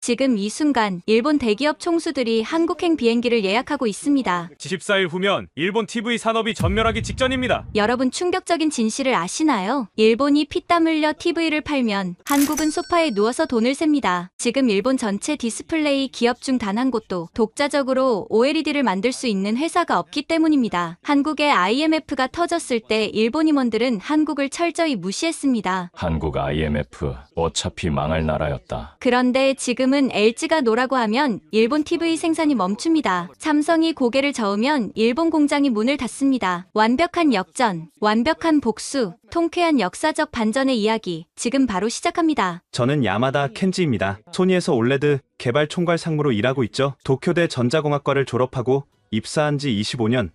지금 이 순간 일본 대기업 총수들이 한국행 비행기를 예약하고 있습니다. 14일 후면 일본 TV 산업이 전멸하기 직전입니다. 여러분 충격적인 진실을 아시나요? 일본이 피땀 흘려 TV를 팔면 한국은 소파에 누워서 돈을 셉니다. 지금 일본 전체 디스플레이 기업 중 단 한 곳도 독자적으로 OLED를 만들 수 있는 회사가 없기 때문입니다. 한국의 IMF가 터졌을 때 일본 임원들은 한국을 철저히 무시했습니다. 한국 IMF 어차피 망할 나라였다. 그런데 지금은 LG가 노라고 하면 일본 TV 생산이 멈춥니다. 삼성이 고개를 저으면 일본 공장이 문을 닫습니다. 완벽한 역전, 완벽한 복수, 통쾌한 역사적 반전의 이야기 지금 바로 시작합니다. 저는 야마다 켄지입니다. 소니에서 올레드 개발 총괄 상무로 일하고 있죠. 도쿄대 전자공학과를 졸업하고 입사한 지 25년.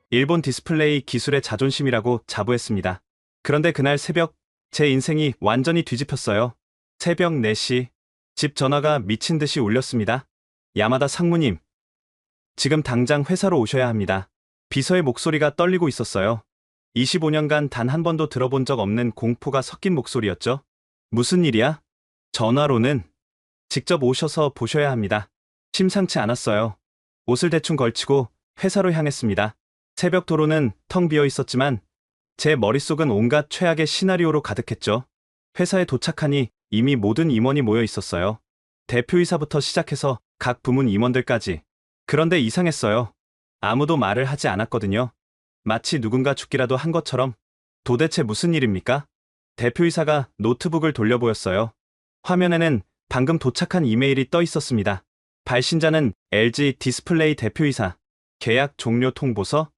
일본 디스플레이 기술의 자존심이라고 자부했습니다. 그런데 그날 새벽 제 인생이 완전히 뒤집혔어요. 새벽 4시 집 전화가 미친 듯이 울렸습니다. 야마다 상무님, 지금 당장 회사로 오셔야 합니다. 비서의 목소리가 떨리고 있었어요. 25년간 단 한 번도 들어본 적 없는 공포가 섞인 목소리였죠. 무슨 일이야? 전화로는 직접 오셔서 보셔야 합니다. 심상치 않았어요. 옷을 대충 걸치고 회사로 향했습니다. 새벽 도로는 텅 비어 있었지만 제 머릿속은 온갖 최악의 시나리오로 가득했죠. 회사에 도착하니 이미 모든 임원이 모여 있었어요. 대표이사부터 시작해서 각 부문 임원들까지. 그런데 이상했어요. 아무도 말을 하지 않았거든요. 마치 누군가 죽기라도 한 것처럼. 도대체 무슨 일입니까? 대표이사가 노트북을 돌려보였어요. 화면에는 방금 도착한 이메일이 떠 있었습니다. 발신자는 LG 디스플레이 대표이사. 계약 종료 통보서.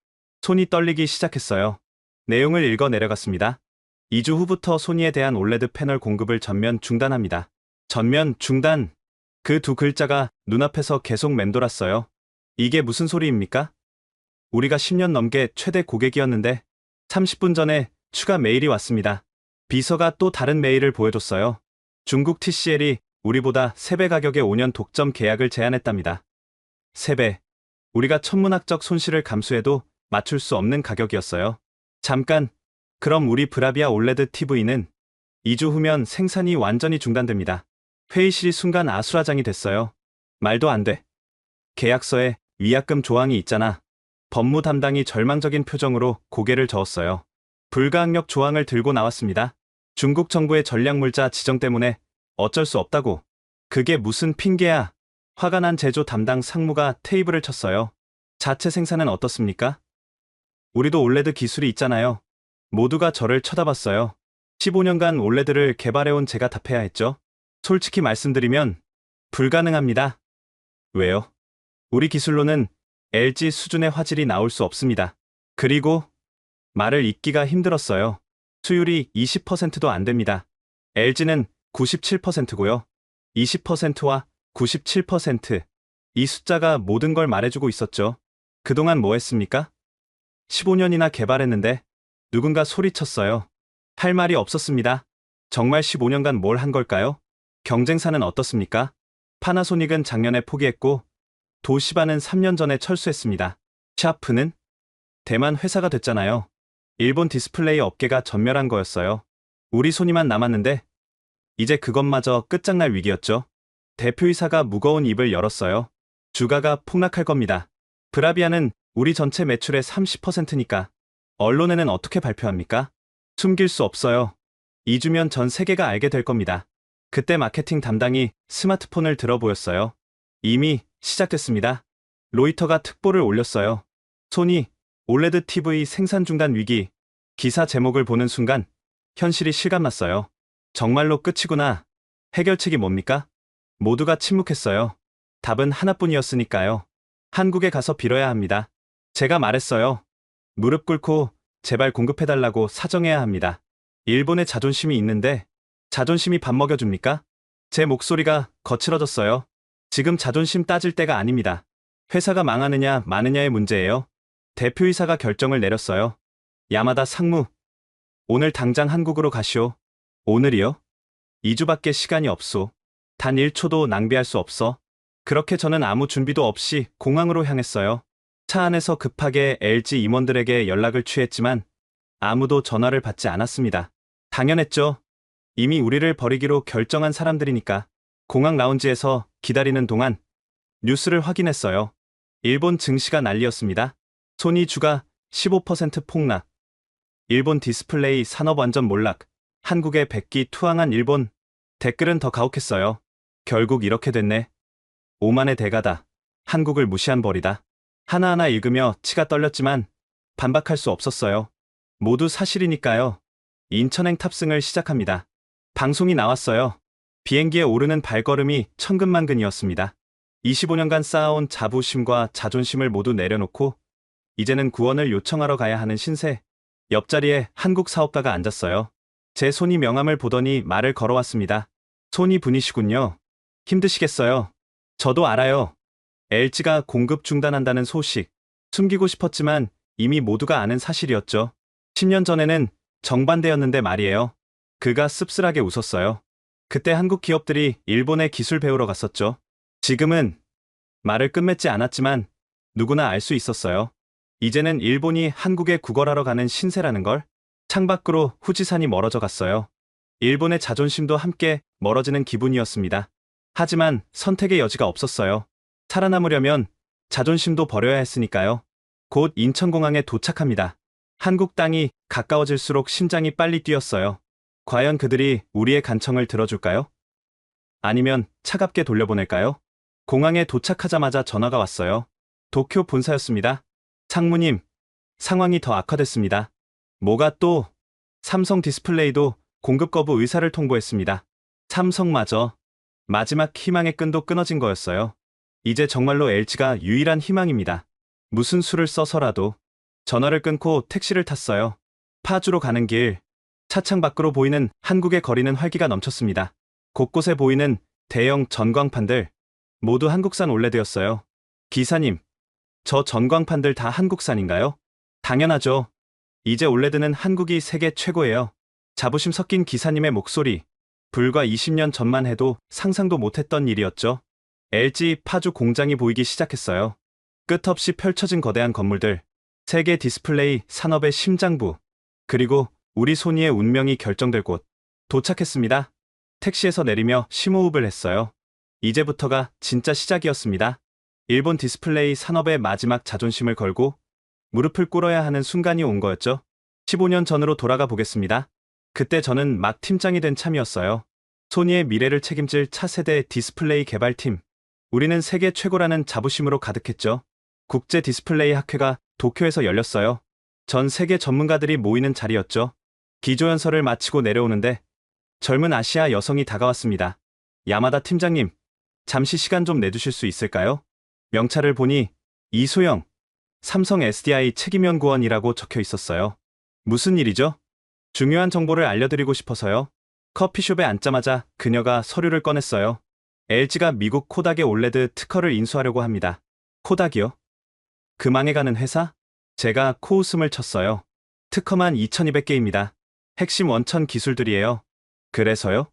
손이 떨리기 시작했어요. 내용을 읽어 내려갔습니다. 2주 후부터 소니에 대한 올레드 패널 공급을 전면 중단합니다. 전면 중단. 그 두 글자가 눈앞에서 계속 맴돌았어요. 이게 무슨 소리입니까? 우리가 10년 넘게 최대 고객이었는데 30분 전에 추가 메일이 왔습니다. 비서가 또 다른 메일을 보여줬어요. 중국 TCL이 우리보다 3배 가격의 5년 독점 계약을 제안했답니다. 3배. 우리가 천문학적 손실을 감수해도 맞출 수 없는 가격이었어요. 잠깐, 그럼 우리 브라비아 올레드 TV는 2주 후면 생산이 완전히 중단됩니다. 회의실이 순간 아수라장이 됐어요. 말도 안 돼. 계약서에 위약금 조항이 있잖아. 법무 담당이 절망적인 표정으로 고개를 저었어요. 불가항력 조항을 들고 나왔습니다. 중국 정부의 전략물자 지정 때문에 어쩔 수 없다고. 그게 무슨 핑계야. 화가 난 제조 담당 상무가 테이블을 쳤어요. 자체 생산은 어떻습니까? 우리도 올레드 기술이 있잖아요. 모두가 저를 쳐다봤어요. 15년간 올레드를 개발해온 제가 답해야 했죠. 솔직히 말씀드리면 불가능합니다. 왜요? 우리 기술로는 LG 수준의 화질이 나올 수 없습니다. 그리고 말을 잇기가 힘들었어요. 수율이 20%도 안 됩니다. LG는 97%고요. 20%와 97%. 이 숫자가 모든 걸 말해주고 있었죠. 그동안 뭐 했습니까? 15년이나 개발했는데 누군가 소리쳤어요. 할 말이 없었습니다. 정말 15년간 뭘 한 걸까요? 경쟁사는 어떻습니까? 파나소닉은 작년에 포기했고 도시바는 3년 전에 철수했습니다. 샤프는 대만 회사가 됐잖아요. 일본 디스플레이 업계가 전멸한 거였어요. 우리 소니만 남았는데 이제 그것마저 끝장날 위기였죠. 대표이사가 무거운 입을 열었어요. 주가가 폭락할 겁니다. 브라비아는 우리 전체 매출의 30%니까 언론에는 어떻게 발표합니까? 숨길 수 없어요. 2주면 전 세계가 알게 될 겁니다. 그때 마케팅 담당이 스마트폰을 들어 보였어요. 이미 시작됐습니다. 로이터가 특보를 올렸어요. 소니 올레드 TV 생산 중단 위기. 기사 제목을 보는 순간 현실이 실감났어요. 정말로 끝이구나. 해결책이 뭡니까? 모두가 침묵했어요. 답은 하나뿐이었으니까요. 한국에 가서 빌어야 합니다. 제가 말했어요. 무릎 꿇고 제발 공급해달라고 사정해야 합니다. 일본의 자존심이 있는데 자존심이 밥 먹여줍니까? 제 목소리가 거칠어졌어요. 지금 자존심 따질 때가 아닙니다. 회사가 망하느냐 마느냐의 문제예요. 대표이사가 결정을 내렸어요. 야마다 상무, 오늘 당장 한국으로 가시오. 오늘이요? 2주밖에 시간이 없소. 단 1초도 낭비할 수 없어. 그렇게 저는 아무 준비도 없이 공항으로 향했어요. 차 안에서 급하게 LG 임원들에게 연락을 취했지만 아무도 전화를 받지 않았습니다. 당연했죠. 이미 우리를 버리기로 결정한 사람들이니까. 공항 라운지에서 기다리는 동안 뉴스를 확인했어요. 일본 증시가 난리였습니다. 소니 주가 15% 폭락. 일본 디스플레이 산업 완전 몰락. 한국에 백기 투항한 일본. 댓글은 더 가혹했어요. 결국 이렇게 됐네. 오만의 대가다. 한국을 무시한 벌이다. 하나하나 읽으며 치가 떨렸지만 반박할 수 없었어요. 모두 사실이니까요. 인천행 탑승을 시작합니다. 방송이 나왔어요. 비행기에 오르는 발걸음이 천근만근이었습니다. 25년간 쌓아온 자부심과 자존심을 모두 내려놓고 이제는 구원을 요청하러 가야 하는 신세. 옆자리에 한국 사업가가 앉았어요. 제 손이 명함을 보더니 말을 걸어왔습니다. 손이 분이시군요. 힘드시겠어요. 저도 알아요. LG가 공급 중단한다는 소식. 숨기고 싶었지만 이미 모두가 아는 사실이었죠. 10년 전에는 정반대였는데 말이에요. 그가 씁쓸하게 웃었어요. 그때 한국 기업들이 일본에 기술 배우러 갔었죠. 지금은 말을 끝맺지 않았지만 누구나 알 수 있었어요. 이제는 일본이 한국에 구걸하러 가는 신세라는 걸. 창밖으로 후지산이 멀어져 갔어요. 일본의 자존심도 함께 멀어지는 기분이었습니다. 하지만 선택의 여지가 없었어요. 살아남으려면 자존심도 버려야 했으니까요. 곧 인천공항에 도착합니다. 한국 땅이 가까워질수록 심장이 빨리 뛰었어요. 과연 그들이 우리의 간청을 들어줄까요? 아니면 차갑게 돌려보낼까요? 공항에 도착하자마자 전화가 왔어요. 도쿄 본사였습니다. 상무님, 상황이 더 악화됐습니다. 뭐가 또? 삼성 디스플레이도 공급 거부 의사를 통보했습니다. 삼성마저 마지막 희망의 끈도 끊어진 거였어요. 이제 정말로 LG가 유일한 희망입니다. 무슨 수를 써서라도. 전화를 끊고 택시를 탔어요. 파주로 가는 길. 차창 밖으로 보이는 한국의 거리는 활기가 넘쳤습니다. 곳곳에 보이는 대형 전광판들. 모두 한국산 올레드였어요. 기사님, 저 전광판들 다 한국산인가요? 당연하죠. 이제 올레드는 한국이 세계 최고예요. 자부심 섞인 기사님의 목소리. 불과 20년 전만 해도 상상도 못했던 일이었죠. LG 파주 공장이 보이기 시작했어요. 끝없이 펼쳐진 거대한 건물들. 세계 디스플레이 산업의 심장부. 그리고 우리 소니의 운명이 결정될 곳. 도착했습니다. 택시에서 내리며 심호흡을 했어요. 이제부터가 진짜 시작이었습니다. 일본 디스플레이 산업의 마지막 자존심을 걸고 무릎을 꿇어야 하는 순간이 온 거였죠. 15년 전으로 돌아가 보겠습니다. 그때 저는 막 팀장이 된 참이었어요. 소니의 미래를 책임질 차세대 디스플레이 개발팀. 우리는 세계 최고라는 자부심으로 가득했죠. 국제 디스플레이 학회가 도쿄에서 열렸어요. 전 세계 전문가들이 모이는 자리였죠. 기조연설을 마치고 내려오는데 젊은 아시아 여성이 다가왔습니다. 야마다 팀장님, 잠시 시간 좀 내주실 수 있을까요? 명찰을 보니 이소영, 삼성 SDI 책임연구원이라고 적혀 있었어요. 무슨 일이죠? 중요한 정보를 알려드리고 싶어서요. 커피숍에 앉자마자 그녀가 서류를 꺼냈어요. LG가 미국 코닥의 올레드 특허를 인수하려고 합니다. 코닥이요? 그 망해가는 회사? 제가 코웃음을 쳤어요. 특허만 2200개입니다. 핵심 원천 기술들이에요. 그래서요?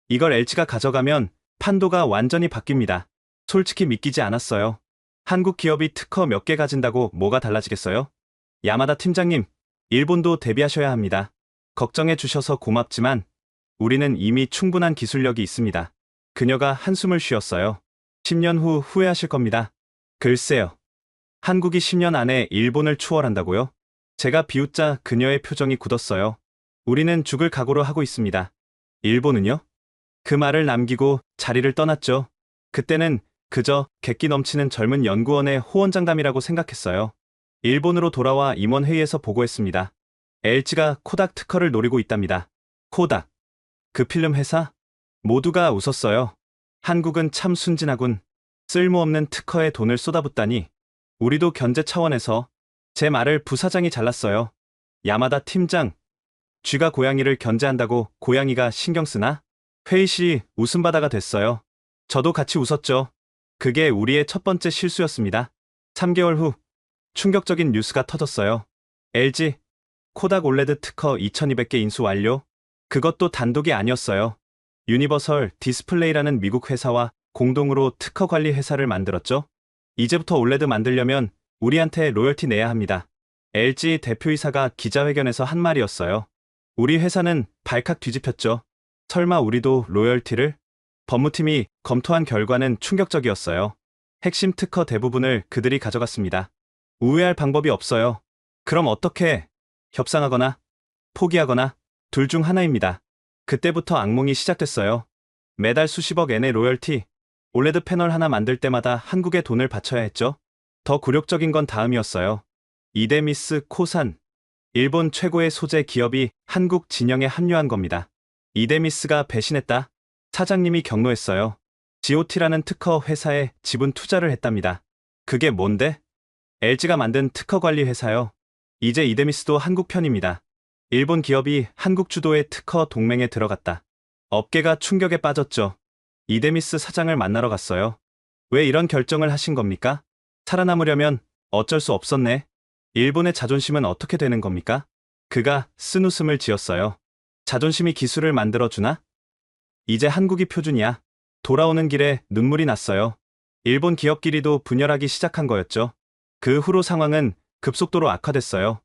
이걸 LG가 가져가면 판도가 완전히 바뀝니다. 솔직히 믿기지 않았어요. 한국 기업이 특허 몇 개 가진다고 뭐가 달라지겠어요? 야마다 팀장님, 일본도 대비하셔야 합니다. 걱정해 주셔서 고맙지만 우리는 이미 충분한 기술력이 있습니다. 그녀가 한숨을 쉬었어요. 10년 후 후회하실 겁니다. 글쎄요. 한국이 10년 안에 일본을 추월한다고요? 제가 비웃자 그녀의 표정이 굳었어요. 우리는 죽을 각오로 하고 있습니다. 일본은요? 그 말을 남기고 자리를 떠났죠. 그때는 그저 객기 넘치는 젊은 연구원의 호언장담이라고 생각했어요. 일본으로 돌아와 임원회의에서 보고했습니다. LG가 코닥 특허를 노리고 있답니다. 코닥. 그 필름 회사? 모두가 웃었어요. 한국은 참 순진하군. 쓸모없는 특허에 돈을 쏟아붓다니. 우리도 견제 차원에서. 제 말을 부사장이 잘랐어요. 야마다 팀장. 쥐가 고양이를 견제한다고 고양이가 신경 쓰나? 회의실이 웃음바다가 됐어요. 저도 같이 웃었죠. 그게 우리의 첫 번째 실수였습니다. 3개월 후 충격적인 뉴스가 터졌어요. LG 코닥 올레드 특허 2200개 인수 완료. 그것도 단독이 아니었어요. 유니버설 디스플레이라는 미국 회사와 공동으로 특허 관리 회사를 만들었죠. 이제부터 올레드 만들려면 우리한테 로열티 내야 합니다. LG 대표이사가 기자회견에서 한 말이었어요. 우리 회사는 발칵 뒤집혔죠. 설마 우리도 로열티를? 법무팀이 검토한 결과는 충격적이었어요. 핵심 특허 대부분을 그들이 가져갔습니다. 우회할 방법이 없어요. 그럼 어떻게? 협상하거나 포기하거나 둘 중 하나입니다. 그때부터 악몽이 시작됐어요. 매달 수십억 엔의 로열티, 올레드 패널 하나 만들 때마다 한국에 돈을 바쳐야 했죠. 더 굴욕적인 건 다음이었어요. 이데미스 코산, 일본 최고의 소재 기업이 한국 진영에 합류한 겁니다. 이데미스가 배신했다. 사장님이 경로했어요. GOT라는 특허 회사에 지분 투자를 했답니다. 그게 뭔데? LG가 만든 특허 관리 회사요. 이제 이데미스도 한국 편입니다. 일본 기업이 한국 주도의 특허 동맹에 들어갔다. 업계가 충격에 빠졌죠. 이데미스 사장을 만나러 갔어요. 왜 이런 결정을 하신 겁니까? 살아남으려면 어쩔 수 없었네. 일본의 자존심은 어떻게 되는 겁니까? 그가 쓴웃음을 지었어요. 자존심이 기술을 만들어주나? 이제 한국이 표준이야. 돌아오는 길에 눈물이 났어요. 일본 기업끼리도 분열하기 시작한 거였죠. 그 후로 상황은 급속도로 악화됐어요.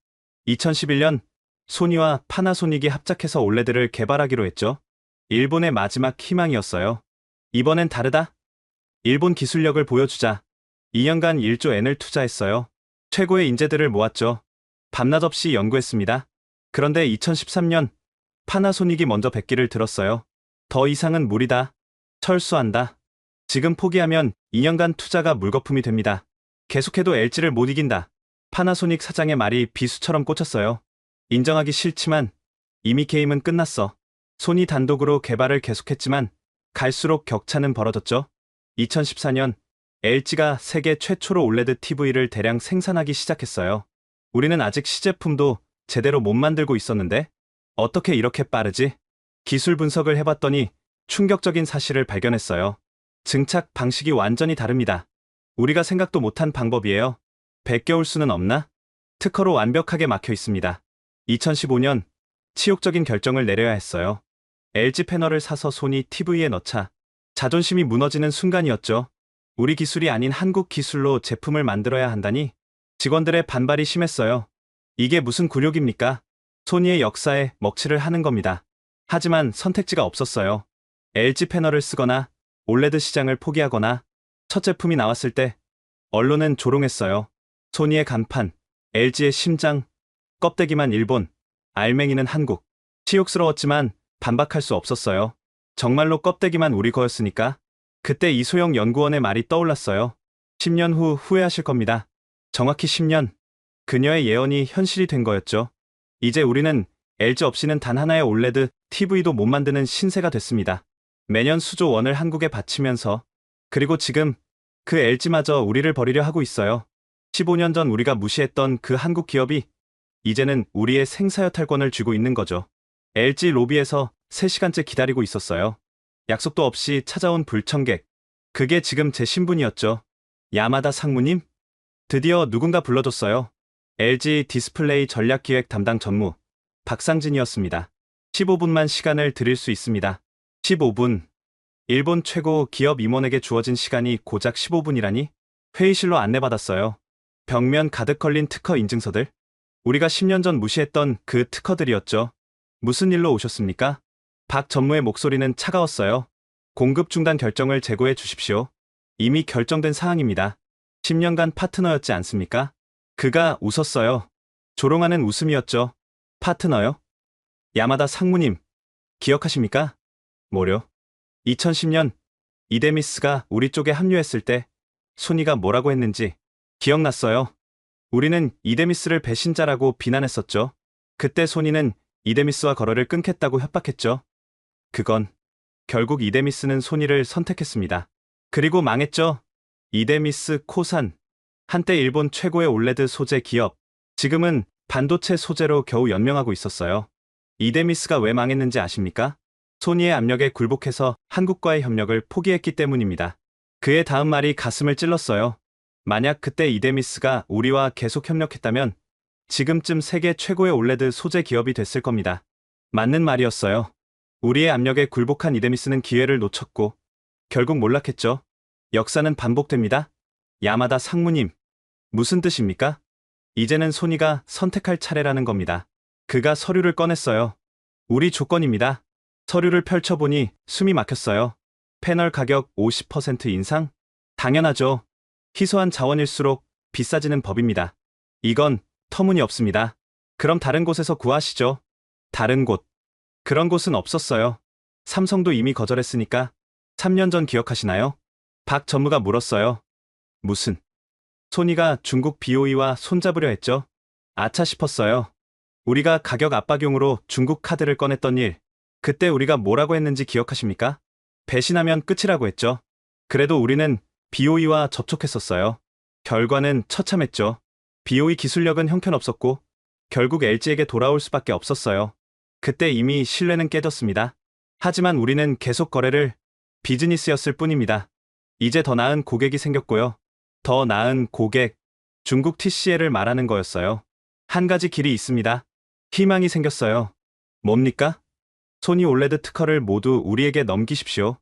2011년 소니와 파나소닉이 합작해서 올레드를 개발하기로 했죠. 일본의 마지막 희망이었어요. 이번엔 다르다. 일본 기술력을 보여주자. 2년간 1조 엔을 투자했어요. 최고의 인재들을 모았죠. 밤낮 없이 연구했습니다. 그런데 2013년 파나소닉이 먼저 백기를 들었어요. 더 이상은 무리다. 철수한다. 지금 포기하면 2년간 투자가 물거품이 됩니다. 계속해도 LG를 못 이긴다. 파나소닉 사장의 말이 비수처럼 꽂혔어요. 인정하기 싫지만 이미 게임은 끝났어. 소니 단독으로 개발을 계속했지만 갈수록 격차는 벌어졌죠. 2014년 LG가 세계 최초로 올레드 TV를 대량 생산하기 시작했어요. 우리는 아직 시제품도 제대로 못 만들고 있었는데 어떻게 이렇게 빠르지? 기술 분석을 해봤더니 충격적인 사실을 발견했어요. 증착 방식이 완전히 다릅니다. 우리가 생각도 못한 방법이에요. 베껴올 수는 없나? 특허로 완벽하게 막혀 있습니다. 2015년 치욕적인 결정을 내려야 했어요. LG 패널을 사서 소니 TV에 넣자. 자존심이 무너지는 순간이었죠. 우리 기술이 아닌 한국 기술로 제품을 만들어야 한다니 직원들의 반발이 심했어요. 이게 무슨 굴욕입니까? 소니의 역사에 먹칠을 하는 겁니다. 하지만 선택지가 없었어요. LG 패널을 쓰거나 올레드 시장을 포기하거나 첫 제품이 나왔을 때 언론은 조롱했어요. 소니의 간판, LG의 심장, 껍데기만 일본, 알맹이는 한국. 치욕스러웠지만 반박할 수 없었어요. 정말로 껍데기만 우리 거였으니까. 그때 이소영 연구원의 말이 떠올랐어요. 10년 후 후회하실 겁니다. 정확히 10년. 그녀의 예언이 현실이 된 거였죠. 이제 우리는 LG 없이는 단 하나의 올레드 TV도 못 만드는 신세가 됐습니다. 매년 수조 원을 한국에 바치면서 그리고 지금 그 LG마저 우리를 버리려 하고 있어요. 15년 전 우리가 무시했던 그 한국 기업이 이제는 우리의 생사여탈권을 쥐고 있는 거죠. LG 로비에서 3시간째 기다리고 있었어요. 약속도 없이 찾아온 불청객. 그게 지금 제 신분이었죠. 야마다 상무님? 드디어 누군가 불러줬어요. LG 디스플레이 전략기획 담당 전무 박상진이었습니다. 15분만 시간을 드릴 수 있습니다. 15분. 일본 최고 기업 임원에게 주어진 시간이 고작 15분이라니? 회의실로 안내받았어요. 벽면 가득 걸린 특허 인증서들. 우리가 10년 전 무시했던 그 특허들이었죠. 무슨 일로 오셨습니까? 박 전무의 목소리는 차가웠어요. 공급 중단 결정을 재고해 주십시오. 이미 결정된 사항입니다. 10년간 파트너였지 않습니까? 그가 웃었어요. 조롱하는 웃음이었죠. 파트너요? 야마다 상무님, 기억하십니까? 뭐려? 2010년 이데미스가 우리 쪽에 합류했을 때 소니가 뭐라고 했는지 기억났어요. 우리는 이데미스를 배신자라고 비난했었죠. 그때 소니는 이데미스와 거래를 끊겠다고 협박했죠. 그건 결국 이데미스는 소니를 선택했습니다. 그리고 망했죠. 이데미스 코산, 한때 일본 최고의 올레드 소재 기업, 지금은 반도체 소재로 겨우 연명하고 있었어요. 이데미스가 왜 망했는지 아십니까? 소니의 압력에 굴복해서 한국과의 협력을 포기했기 때문입니다. 그의 다음 말이 가슴을 찔렀어요. 만약 그때 이데미스가 우리와 계속 협력했다면 지금쯤 세계 최고의 올레드 소재 기업이 됐을 겁니다. 맞는 말이었어요. 우리의 압력에 굴복한 이데미스는 기회를 놓쳤고 결국 몰락했죠. 역사는 반복됩니다. 야마다 상무님, 무슨 뜻입니까? 이제는 소니가 선택할 차례라는 겁니다. 그가 서류를 꺼냈어요. 우리 조건입니다. 서류를 펼쳐보니 숨이 막혔어요. 패널 가격 50% 인상? 당연하죠. 희소한 자원일수록 비싸지는 법입니다. 이건 터무니없습니다. 그럼 다른 곳에서 구하시죠. 다른 곳. 그런 곳은 없었어요. 삼성도 이미 거절했으니까. 3년 전 기억하시나요? 박 전무가 물었어요. 무슨? 소니가 중국 BOE와 손잡으려 했죠. 아차 싶었어요. 우리가 가격 압박용으로 중국 카드를 꺼냈던 일. 그때 우리가 뭐라고 했는지 기억하십니까? 배신하면 끝이라고 했죠. 그래도 우리는 BOE와 접촉했었어요. 결과는 처참했죠. BOE 기술력은 형편없었고 결국 LG에게 돌아올 수밖에 없었어요. 그때 이미 신뢰는 깨졌습니다. 하지만 우리는 계속 거래를 비즈니스였을 뿐입니다. 이제 더 나은 고객이 생겼고요. 더 나은 고객, 중국 TCL을 말하는 거였어요. 한 가지 길이 있습니다. 희망이 생겼어요. 뭡니까? 소니 올레드 특허를 모두 우리에게 넘기십시오.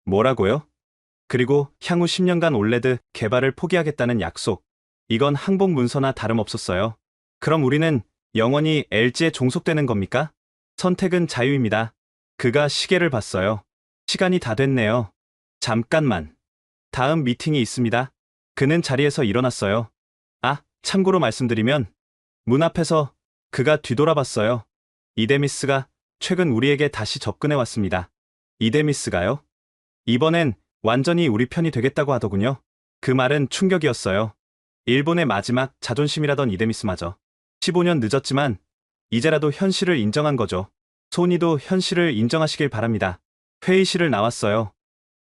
뭐라고요? 그리고 향후 10년간 올레드 개발을 포기하겠다는 약속. 이건 항복 문서나 다름없었어요. 그럼 우리는 영원히 LG에 종속되는 겁니까? 선택은 자유입니다. 그가 시계를 봤어요. 시간이 다 됐네요. 잠깐만. 다음 미팅이 있습니다. 그는 자리에서 일어났어요. 아, 참고로 말씀드리면 문 앞에서 그가 뒤돌아봤어요. 이데미스가 최근 우리에게 다시 접근해 왔습니다. 이데미스가요? 이번엔 완전히 우리 편이 되겠다고 하더군요. 그 말은 충격이었어요. 일본의 마지막 자존심이라던 이데미스마저. 15년 늦었지만 이제라도 현실을 인정한 거죠. 소니도 현실을 인정하시길 바랍니다. 회의실을 나왔어요.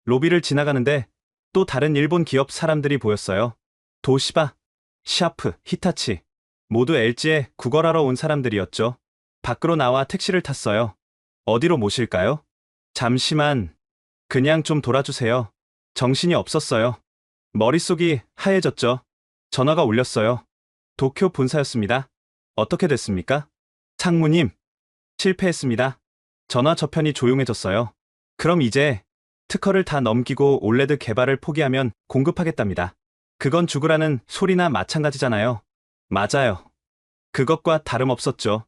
로비를 지나가는데 또 다른 일본 기업 사람들이 보였어요. 도시바, 샤프, 히타치. 모두 LG에 구걸하러 온 사람들이었죠. 밖으로 나와 택시를 탔어요. 어디로 모실까요? 잠시만. 그냥 좀 돌아주세요. 정신이 없었어요. 머릿속이 하얘졌죠. 전화가 울렸어요. 도쿄 본사였습니다. 어떻게 됐습니까? 상무님. 실패했습니다. 전화 저편이 조용해졌어요. 그럼 이제 특허를 다 넘기고 올레드 개발을 포기하면 공급하겠답니다. 그건 죽으라는 소리나 마찬가지잖아요. 맞아요. 그것과 다름없었죠.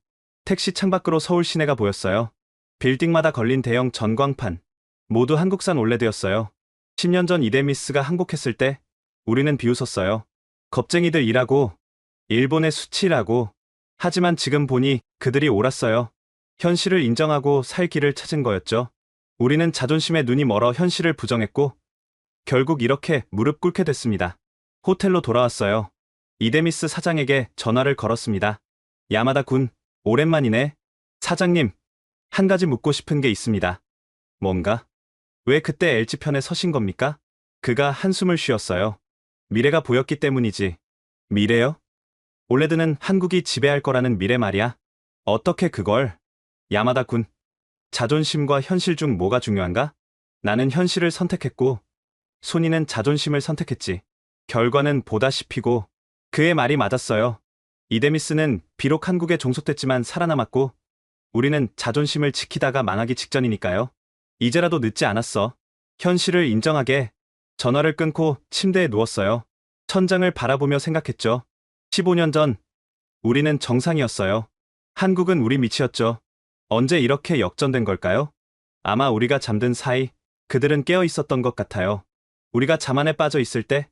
택시 창밖으로 서울 시내가 보였어요. 빌딩마다 걸린 대형 전광판. 모두 한국산 올레드였어요. 10년 전 이데미스가 항복했을 때 우리는 비웃었어요. 겁쟁이들 일하고 일본의 수치라고. 하지만 지금 보니 그들이 옳았어요. 현실을 인정하고 살 길을 찾은 거였죠. 우리는 자존심에 눈이 멀어 현실을 부정했고 결국 이렇게 무릎 꿇게 됐습니다. 호텔로 돌아왔어요. 이데미스 사장에게 전화를 걸었습니다. 야마다 군, 오랜만이네. 사장님, 한 가지 묻고 싶은 게 있습니다. 뭔가? 왜 그때 LG 편에 서신 겁니까? 그가 한숨을 쉬었어요. 미래가 보였기 때문이지. 미래요? 올레드는 한국이 지배할 거라는 미래 말이야. 어떻게 그걸? 야마다 군, 자존심과 현실 중 뭐가 중요한가? 나는 현실을 선택했고 소니는 자존심을 선택했지. 결과는 보다시피고 그의 말이 맞았어요. 이데미스는 비록 한국에 종속됐지만 살아남았고 우리는 자존심을 지키다가 망하기 직전이니까요. 이제라도 늦지 않았어. 현실을 인정하게. 전화를 끊고 침대에 누웠어요. 천장을 바라보며 생각했죠. 15년 전 우리는 정상이었어요. 한국은 우리 밑이었죠. 언제 이렇게 역전된 걸까요? 아마 우리가 잠든 사이 그들은 깨어 있었던 것 같아요. 우리가 자만에 빠져 있을 때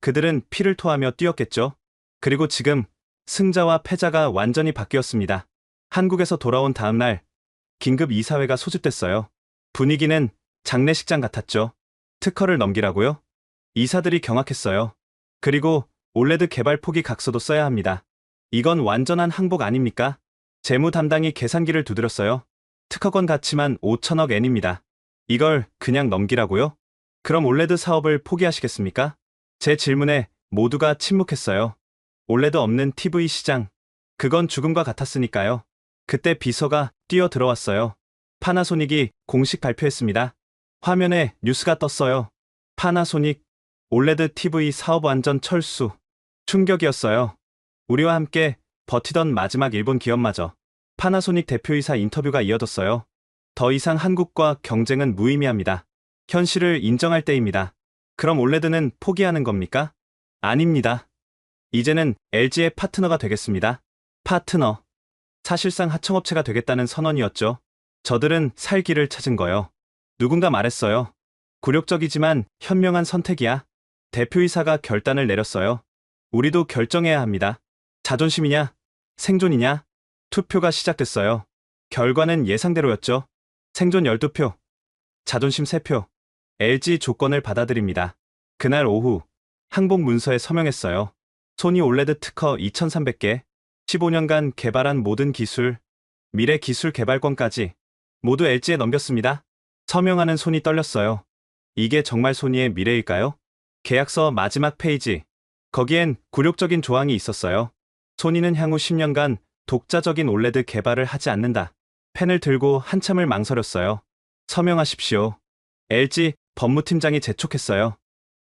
그들은 피를 토하며 뛰었겠죠. 그리고 지금 승자와 패자가 완전히 바뀌었습니다. 한국에서 돌아온 다음 날 긴급 이사회가 소집됐어요. 분위기는 장례식장 같았죠. 특허를 넘기라고요? 이사들이 경악했어요. 그리고 올레드 개발 포기 각서도 써야 합니다. 이건 완전한 항복 아닙니까? 재무 담당이 계산기를 두드렸어요. 특허권 가치만 5천억 엔입니다. 이걸 그냥 넘기라고요? 그럼 올레드 사업을 포기하시겠습니까? 제 질문에 모두가 침묵했어요. 올레드 없는 TV 시장. 그건 죽음과 같았으니까요. 그때 비서가 뛰어 들어왔어요. 파나소닉이 공식 발표했습니다. 화면에 뉴스가 떴어요. 파나소닉, 올레드 TV 사업 완전 철수. 충격이었어요. 우리와 함께 버티던 마지막 일본 기업마저. 파나소닉 대표이사 인터뷰가 이어졌어요. 더 이상 한국과 경쟁은 무의미합니다. 현실을 인정할 때입니다. 그럼 올레드는 포기하는 겁니까? 아닙니다. 이제는 LG의 파트너가 되겠습니다. 파트너. 사실상 하청업체가 되겠다는 선언이었죠. 저들은 살 길을 찾은 거요. 누군가 말했어요. 굴욕적이지만 현명한 선택이야. 대표이사가 결단을 내렸어요. 우리도 결정해야 합니다. 자존심이냐? 생존이냐? 투표가 시작됐어요. 결과는 예상대로였죠. 생존 12표, 자존심 3표. LG 조건을 받아들입니다. 그날 오후 항복 문서에 서명했어요. 소니 올레드 특허 2300개, 15년간 개발한 모든 기술, 미래 기술 개발권까지 모두 LG에 넘겼습니다. 서명하는 손이 떨렸어요. 이게 정말 소니의 미래일까요? 계약서 마지막 페이지. 거기엔 굴욕적인 조항이 있었어요. 소니는 향후 10년간 독자적인 올레드 개발을 하지 않는다. 펜을 들고 한참을 망설였어요. 서명하십시오. LG 법무팀장이 재촉했어요.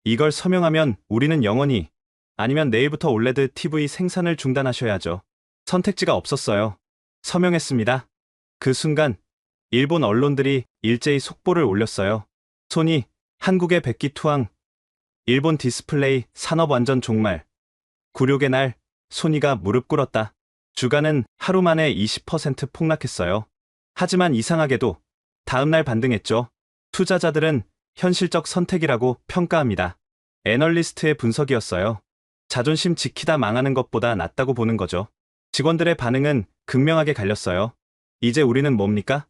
이걸 서명하면 우리는 영원히, 아니면 내일부터 올레드 TV 생산을 중단하셔야죠. 선택지가 없었어요. 서명했습니다. 그 순간 일본 언론들이 일제히 속보를 올렸어요. 소니, 한국의 백기투항, 일본 디스플레이 산업 완전 종말. 굴욕의 날, 소니가 무릎 꿇었다. 주가는 하루 만에 20% 폭락했어요. 하지만 이상하게도 다음날 반등했죠. 투자자들은 현실적 선택이라고 평가합니다. 애널리스트의 분석이었어요. 자존심 지키다 망하는 것보다 낫다고 보는 거죠. 직원들의 반응은 극명하게 갈렸어요. 이제 우리는 뭡니까?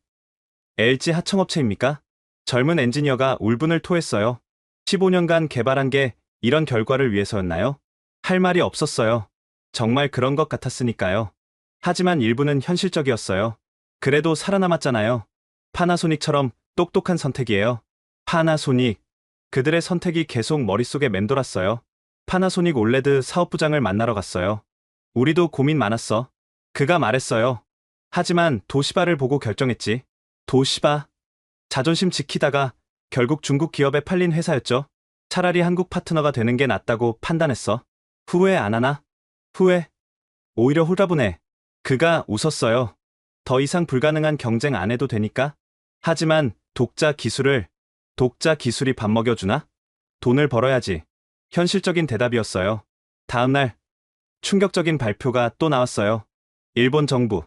LG 하청업체입니까? 젊은 엔지니어가 울분을 토했어요. 15년간 개발한 게 이런 결과를 위해서였나요? 할 말이 없었어요. 정말 그런 것 같았으니까요. 하지만 일부는 현실적이었어요. 그래도 살아남았잖아요. 파나소닉처럼 똑똑한 선택이에요. 파나소닉. 그들의 선택이 계속 머릿속에 맴돌았어요. 파나소닉 올레드 사업부장을 만나러 갔어요. 우리도 고민 많았어. 그가 말했어요. 하지만 도시바를 보고 결정했지. 도시바. 자존심 지키다가 결국 중국 기업에 팔린 회사였죠. 차라리 한국 파트너가 되는 게 낫다고 판단했어. 후회 안 하나? 후회? 오히려 홀가분해. 그가 웃었어요. 더 이상 불가능한 경쟁 안 해도 되니까? 하지만 독자 기술이 밥 먹여주나? 돈을 벌어야지. 현실적인 대답이었어요. 다음날 충격적인 발표가 또 나왔어요. 일본 정부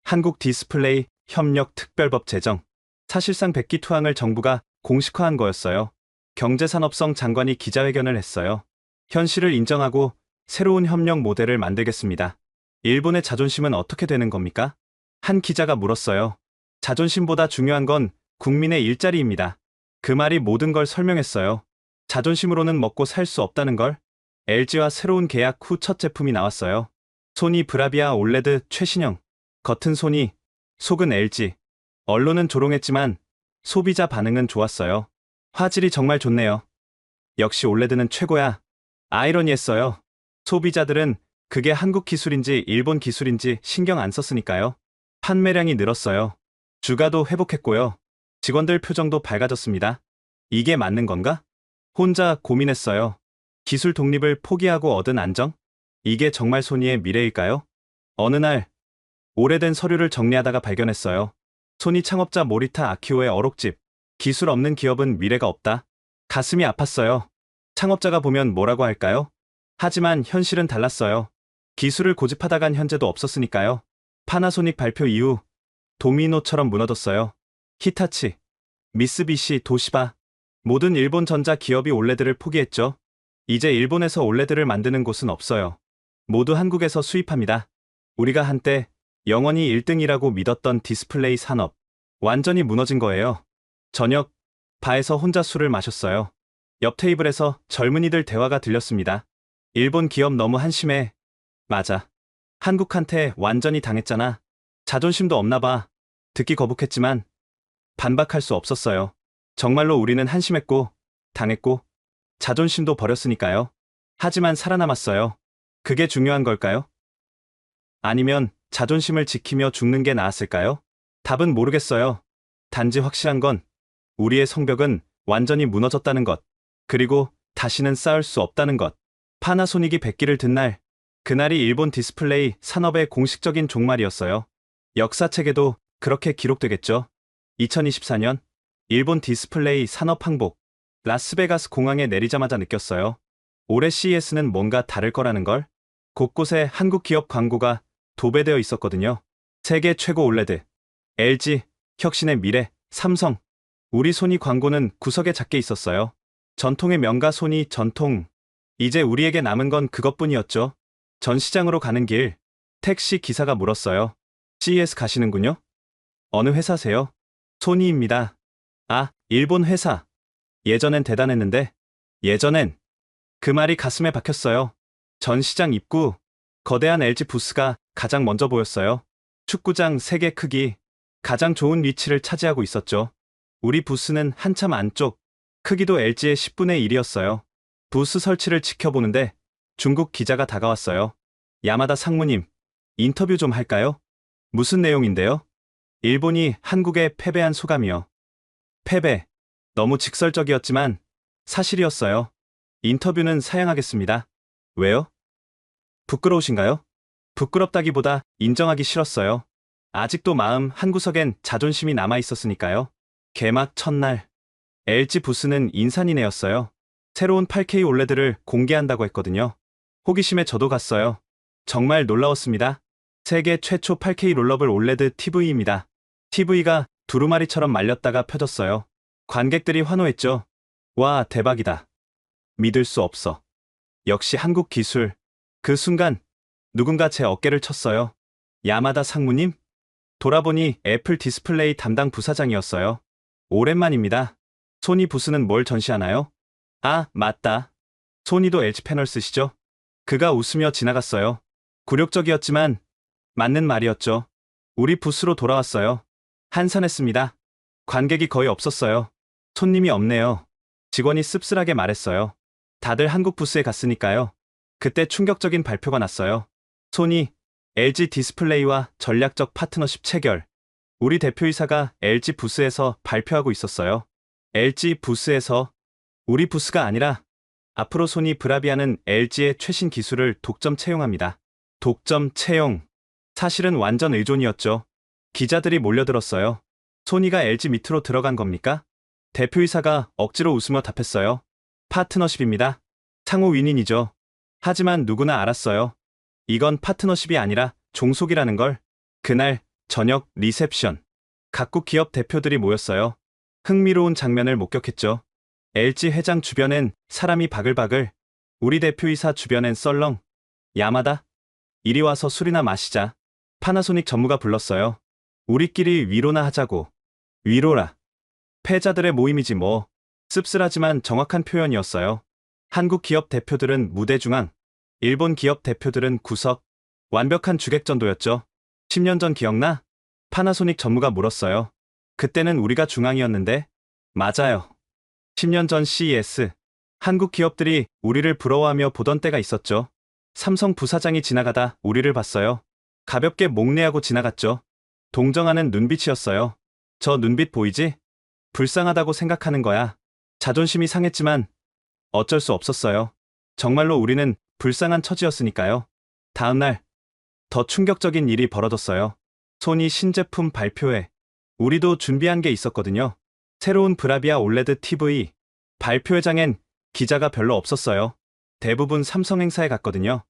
한국 디스플레이 협력 특별법 제정. 사실상 백기투항을 정부가 공식화한 거였어요. 경제산업성 장관이 기자회견을 했어요. 현실을 인정하고 새로운 협력 모델을 만들겠습니다. 일본의 자존심은 어떻게 되는 겁니까? 한 기자가 물었어요. 자존심보다 중요한 건 국민의 일자리입니다. 그 말이 모든 걸 설명했어요. 자존심으로는 먹고 살 수 없다는 걸. LG와 새로운 계약 후 첫 제품이 나왔어요. 소니 브라비아 올레드 최신형. 겉은 소니, 속은 LG. 언론은 조롱했지만 소비자 반응은 좋았어요. 화질이 정말 좋네요. 역시 올레드는 최고야. 아이러니했어요. 소비자들은 그게 한국 기술인지 일본 기술인지 신경 안 썼으니까요. 판매량이 늘었어요. 주가도 회복했고요. 직원들 표정도 밝아졌습니다. 이게 맞는 건가? 혼자 고민했어요. 기술 독립을 포기하고 얻은 안정? 이게 정말 소니의 미래일까요? 어느 날 오래된 서류를 정리하다가 발견했어요. 소니 창업자 모리타 아키오의 어록집. 기술 없는 기업은 미래가 없다. 가슴이 아팠어요. 창업자가 보면 뭐라고 할까요? 하지만 현실은 달랐어요. 기술을 고집하다간 현재도 없었으니까요. 파나소닉 발표 이후 도미노처럼 무너졌어요. 히타치, 미쓰비시, 도시바. 모든 일본 전자 기업이 올레드를 포기했죠. 이제 일본에서 올레드를 만드는 곳은 없어요. 모두 한국에서 수입합니다. 우리가 한때 영원히 1등이라고 믿었던 디스플레이 산업. 완전히 무너진 거예요. 저녁, 바에서 혼자 술을 마셨어요. 옆 테이블에서 젊은이들 대화가 들렸습니다. 일본 기업 너무 한심해. 맞아. 한국한테 완전히 당했잖아. 자존심도 없나 봐. 듣기 거북했지만 반박할 수 없었어요. 정말로 우리는 한심했고, 당했고, 자존심도 버렸으니까요. 하지만 살아남았어요. 그게 중요한 걸까요? 아니면 자존심을 지키며 죽는 게 나았을까요? 답은 모르겠어요. 단지 확실한 건 우리의 성벽은 완전히 무너졌다는 것. 그리고 다시는 쌓을 수 없다는 것. 파나소닉이 백기를 든 날, 그날이 일본 디스플레이 산업의 공식적인 종말이었어요. 역사책에도 그렇게 기록되겠죠. 2024년 일본 디스플레이 산업 항복. 라스베가스 공항에 내리자마자 느꼈어요. 올해 CES는 뭔가 다를 거라는 걸. 곳곳에 한국 기업 광고가 도배되어 있었거든요. 세계 최고 올레드, LG, 혁신의 미래, 삼성. 우리 소니 광고는 구석에 작게 있었어요. 전통의 명가 소니 전통. 이제 우리에게 남은 건 그것뿐이었죠. 전시장으로 가는 길, 택시 기사가 물었어요. CES 가시는군요? 어느 회사세요? 소니입니다. 아, 일본 회사. 예전엔 대단했는데, 예전엔. 그 말이 가슴에 박혔어요. 전시장 입구, 거대한 LG 부스가 가장 먼저 보였어요. 축구장 3개 크기, 가장 좋은 위치를 차지하고 있었죠. 우리 부스는 한참 안쪽, 크기도 LG의 10분의 1이었어요. 부스 설치를 지켜보는데 중국 기자가 다가왔어요. 야마다 상무님, 인터뷰 좀 할까요? 무슨 내용인데요? 일본이 한국에 패배한 소감이요. 패배. 너무 직설적이었지만 사실이었어요. 인터뷰는 사양하겠습니다. 왜요? 부끄러우신가요? 부끄럽다기보다 인정하기 싫었어요. 아직도 마음 한구석엔 자존심이 남아 있었으니까요. 개막 첫날, LG 부스는 인산이네였어요. 새로운 8K 올레드를 공개한다고 했거든요. 호기심에 저도 갔어요. 정말 놀라웠습니다. 세계 최초 8K 롤러블 올레드 TV입니다. TV가 두루마리처럼 말렸다가 펴졌어요. 관객들이 환호했죠. 와, 대박이다. 믿을 수 없어. 역시 한국 기술. 그 순간 누군가 제 어깨를 쳤어요. 야마다 상무님? 돌아보니 애플 디스플레이 담당 부사장이었어요. 오랜만입니다. 소니 부스는 뭘 전시하나요? 아, 맞다. 소니도 LG 패널 쓰시죠? 그가 웃으며 지나갔어요. 굴욕적이었지만 맞는 말이었죠. 우리 부스로 돌아왔어요. 한산했습니다. 관객이 거의 없었어요. 손님이 없네요. 직원이 씁쓸하게 말했어요. 다들 한국 부스에 갔으니까요. 그때 충격적인 발표가 났어요. 소니, LG 디스플레이와 전략적 파트너십 체결. 우리 대표이사가 LG 부스에서 발표하고 있었어요. LG 부스에서. 우리 부스가 아니라 앞으로 소니 브라비아는 LG의 최신 기술을 독점 채용합니다. 독점 채용. 사실은 완전 의존이었죠. 기자들이 몰려들었어요. 소니가 LG 밑으로 들어간 겁니까? 대표이사가 억지로 웃으며 답했어요. 파트너십입니다. 상호 윈윈이죠. 하지만 누구나 알았어요. 이건 파트너십이 아니라 종속이라는 걸. 그날 저녁 리셉션. 각국 기업 대표들이 모였어요. 흥미로운 장면을 목격했죠. LG 회장 주변엔 사람이 바글바글. 우리 대표이사 주변엔 썰렁. 야마다? 이리 와서 술이나 마시자. 파나소닉 전무가 불렀어요. 우리끼리 위로나 하자고. 위로라. 패자들의 모임이지 뭐. 씁쓸하지만 정확한 표현이었어요. 한국 기업 대표들은 무대 중앙, 일본 기업 대표들은 구석. 완벽한 주객전도였죠. 10년 전 기억나? 파나소닉 전무가 물었어요. 그때는 우리가 중앙이었는데. 맞아요. 10년 전 CES. 한국 기업들이 우리를 부러워하며 보던 때가 있었죠. 삼성 부사장이 지나가다 우리를 봤어요. 가볍게 목례하고 지나갔죠. 동정하는 눈빛이었어요. 저 눈빛 보이지? 불쌍하다고 생각하는 거야. 자존심이 상했지만 어쩔 수 없었어요. 정말로 우리는 불쌍한 처지였으니까요. 다음날 더 충격적인 일이 벌어졌어요. 소니 신제품 발표회. 우리도 준비한 게 있었거든요. 새로운 브라비아 올레드 TV. 발표회장엔 기자가 별로 없었어요. 대부분 삼성 행사에 갔거든요.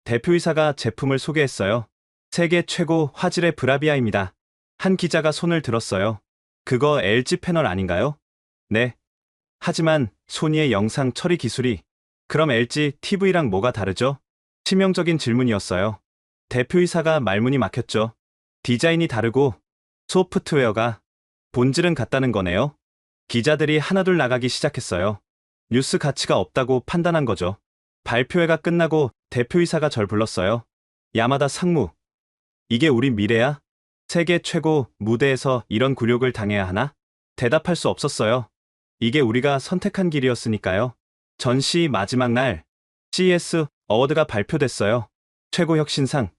대표이사가 제품을 소개했어요. 세계 최고 화질의 브라비아입니다. 한 기자가 손을 들었어요. 그거 LG 패널 아닌가요? 네. 하지만 소니의 영상 처리 기술이. 그럼 LG TV랑 뭐가 다르죠? 치명적인 질문이었어요. 대표이사가 말문이 막혔죠. 디자인이 다르고 소프트웨어가. 본질은 같다는 거네요. 기자들이 하나둘 나가기 시작했어요. 뉴스 가치가 없다고 판단한 거죠. 발표회가 끝나고 대표이사가 절 불렀어요. 야마다 상무. 이게 우리 미래야? 세계 최고 무대에서 이런 굴욕을 당해야 하나? 대답할 수 없었어요. 이게 우리가 선택한 길이었으니까요. 전시 마지막 날 CES 어워드가 발표됐어요. 최고 혁신상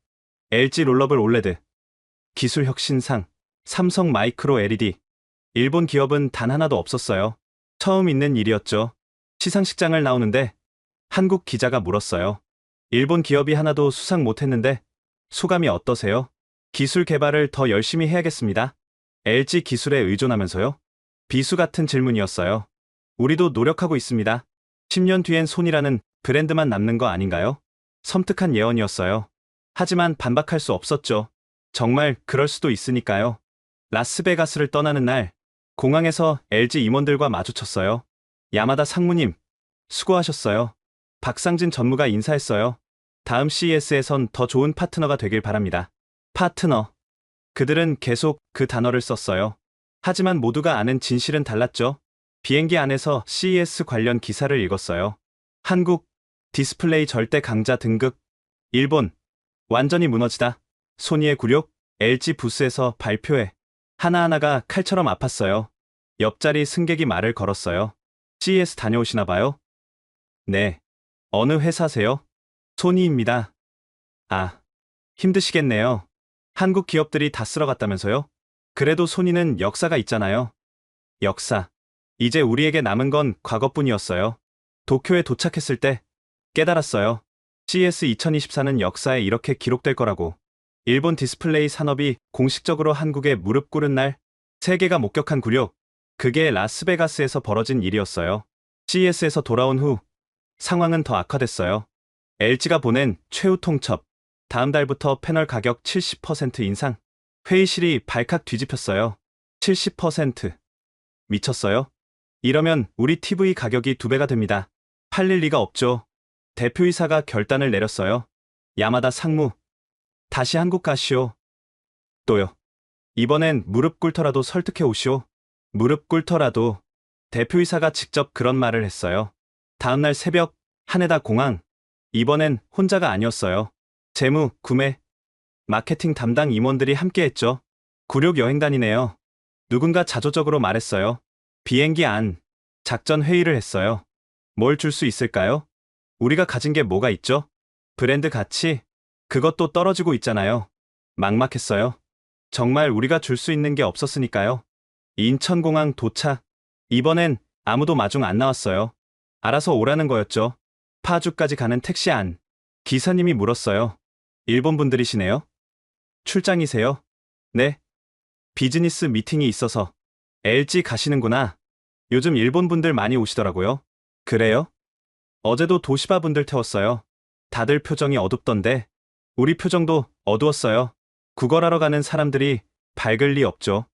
LG 롤러블 올레드, 기술 혁신상 삼성 마이크로 LED. 일본 기업은 단 하나도 없었어요. 처음 있는 일이었죠. 시상식장을 나오는데 한국 기자가 물었어요. 일본 기업이 하나도 수상 못했는데 소감이 어떠세요? 기술 개발을 더 열심히 해야겠습니다. LG 기술에 의존하면서요? 비수 같은 질문이었어요. 우리도 노력하고 있습니다. 10년 뒤엔 소니라는 브랜드만 남는 거 아닌가요? 섬뜩한 예언이었어요. 하지만 반박할 수 없었죠. 정말 그럴 수도 있으니까요. 라스베가스를 떠나는 날, 공항에서 LG 임원들과 마주쳤어요. 야마다 상무님, 수고하셨어요. 박상진 전무가 인사했어요. 다음 CES에선 더 좋은 파트너가 되길 바랍니다. 파트너. 그들은 계속 그 단어를 썼어요. 하지만 모두가 아는 진실은 달랐죠. 비행기 안에서 CES 관련 기사를 읽었어요. 한국, 디스플레이 절대 강자 등극. 일본, 완전히 무너지다. 소니의 굴욕, LG 부스에서 발표회. 하나하나가 칼처럼 아팠어요. 옆자리 승객이 말을 걸었어요. CES 다녀오시나 봐요? 네. 어느 회사세요? 소니입니다. 아, 힘드시겠네요. 한국 기업들이 다 쓸어갔다면서요? 그래도 소니는 역사가 있잖아요. 역사. 이제 우리에게 남은 건 과거뿐이었어요. 도쿄에 도착했을 때 깨달았어요. CES 2024는 역사에 이렇게 기록될 거라고. 일본 디스플레이 산업이 공식적으로 한국에 무릎 꿇은 날, 세계가 목격한 굴욕. 그게 라스베가스에서 벌어진 일이었어요. CES에서 돌아온 후 상황은 더 악화됐어요. LG가 보낸 최후 통첩. 다음 달부터 패널 가격 70% 인상. 회의실이 발칵 뒤집혔어요. 70%. 미쳤어요? 이러면 우리 TV 가격이 2배가 됩니다. 팔릴 리가 없죠. 대표이사가 결단을 내렸어요. 야마다 상무. 다시 한국 가시오. 또요. 이번엔 무릎 꿇더라도 설득해 오시오. 무릎 꿇더라도. 대표이사가 직접 그런 말을 했어요. 다음날 새벽, 하네다 공항. 이번엔 혼자가 아니었어요. 재무, 구매, 마케팅 담당 임원들이 함께했죠. 굴욕 여행단이네요. 누군가 자조적으로 말했어요. 비행기 안, 작전 회의를 했어요. 뭘 줄 수 있을까요? 우리가 가진 게 뭐가 있죠? 브랜드 가치, 그것도 떨어지고 있잖아요. 막막했어요. 정말 우리가 줄 수 있는 게 없었으니까요. 인천공항 도착. 이번엔 아무도 마중 안 나왔어요. 알아서 오라는 거였죠. 파주까지 가는 택시 안. 기사님이 물었어요. 일본 분들이시네요? 출장이세요? 네. 비즈니스 미팅이 있어서. LG 가시는구나. 요즘 일본 분들 많이 오시더라고요. 그래요? 어제도 도시바 분들 태웠어요. 다들 표정이 어둡던데. 우리 표정도 어두웠어요. 구걸하러 가는 사람들이 밝을 리 없죠.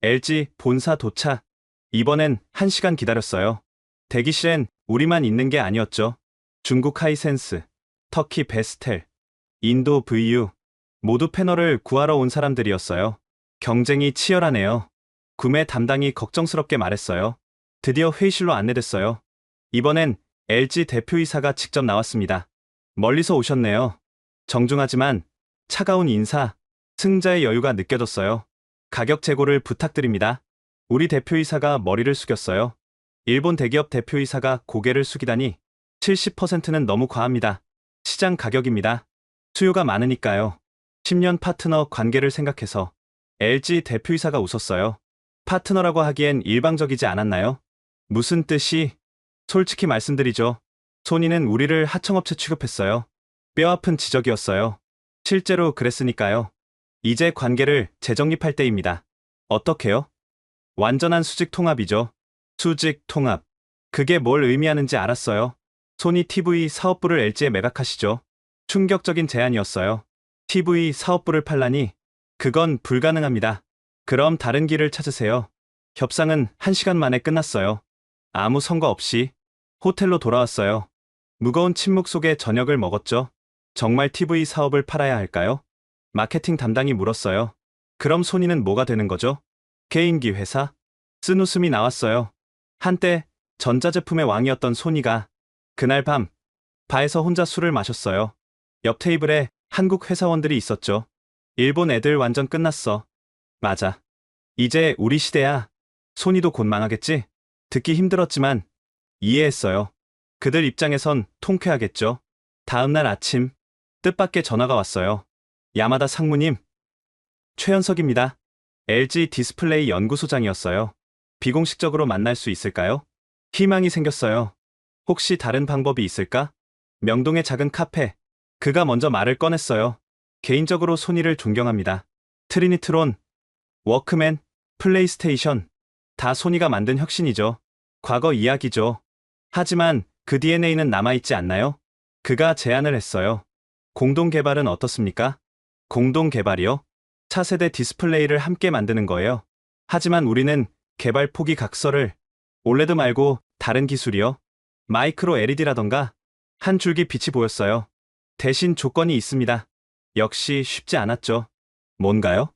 LG 본사 도착. 이번엔 1시간 기다렸어요. 대기실엔 우리만 있는 게 아니었죠. 중국 하이센스, 터키 베스텔, 인도 VU 모두 패널을 구하러 온 사람들이었어요. 경쟁이 치열하네요. 구매 담당이 걱정스럽게 말했어요. 드디어 회의실로 안내됐어요. 이번엔 LG 대표이사가 직접 나왔습니다. 멀리서 오셨네요. 정중하지만 차가운 인사, 승자의 여유가 느껴졌어요. 가격 재고를 부탁드립니다. 우리 대표이사가 머리를 숙였어요. 일본 대기업 대표이사가 고개를 숙이다니 70%는 너무 과합니다. 시장 가격입니다. 수요가 많으니까요. 10년 파트너 관계를 생각해서 LG 대표이사가 웃었어요. 파트너라고 하기엔 일방적이지 않았나요? 무슨 뜻이? 솔직히 말씀드리죠. 소니는 우리를 하청업체 취급했어요. 뼈아픈 지적이었어요. 실제로 그랬으니까요. 이제 관계를 재정립할 때입니다. 어떻게요? 완전한 수직 통합이죠. 수직 통합. 그게 뭘 의미하는지 알았어요. 소니 TV 사업부를 LG에 매각하시죠. 충격적인 제안이었어요. TV 사업부를 팔라니 그건 불가능합니다. 그럼 다른 길을 찾으세요. 협상은 1시간 만에 끝났어요. 아무 선거 없이 호텔로 돌아왔어요. 무거운 침묵 속에 저녁을 먹었죠. 정말 TV 사업을 팔아야 할까요? 마케팅 담당이 물었어요. 그럼 소니는 뭐가 되는 거죠? 개인기 회사? 쓴 웃음이 나왔어요. 한때 전자제품의 왕이었던 소니가 그날 밤 바에서 혼자 술을 마셨어요. 옆 테이블에 한국 회사원들이 있었죠. 일본 애들 완전 끝났어. 맞아. 이제 우리 시대야. 소니도 곧 망하겠지? 듣기 힘들었지만 이해했어요. 그들 입장에선 통쾌하겠죠. 다음날 아침 뜻밖의 전화가 왔어요. 야마다 상무님. 최현석입니다. LG 디스플레이 연구소장이었어요. 비공식적으로 만날 수 있을까요? 희망이 생겼어요. 혹시 다른 방법이 있을까? 명동의 작은 카페. 그가 먼저 말을 꺼냈어요. 개인적으로 소니를 존경합니다. 트리니트론, 워크맨, 플레이스테이션. 다 소니가 만든 혁신이죠. 과거 이야기죠. 하지만 그 DNA는 남아있지 않나요? 그가 제안을 했어요. 공동 개발은 어떻습니까? 공동 개발이요? 차세대 디스플레이를 함께 만드는 거예요. 하지만 우리는 개발 포기 각서를 올레드 말고 다른 기술이요. 마이크로 LED라던가 한 줄기 빛이 보였어요. 대신 조건이 있습니다. 역시 쉽지 않았죠. 뭔가요?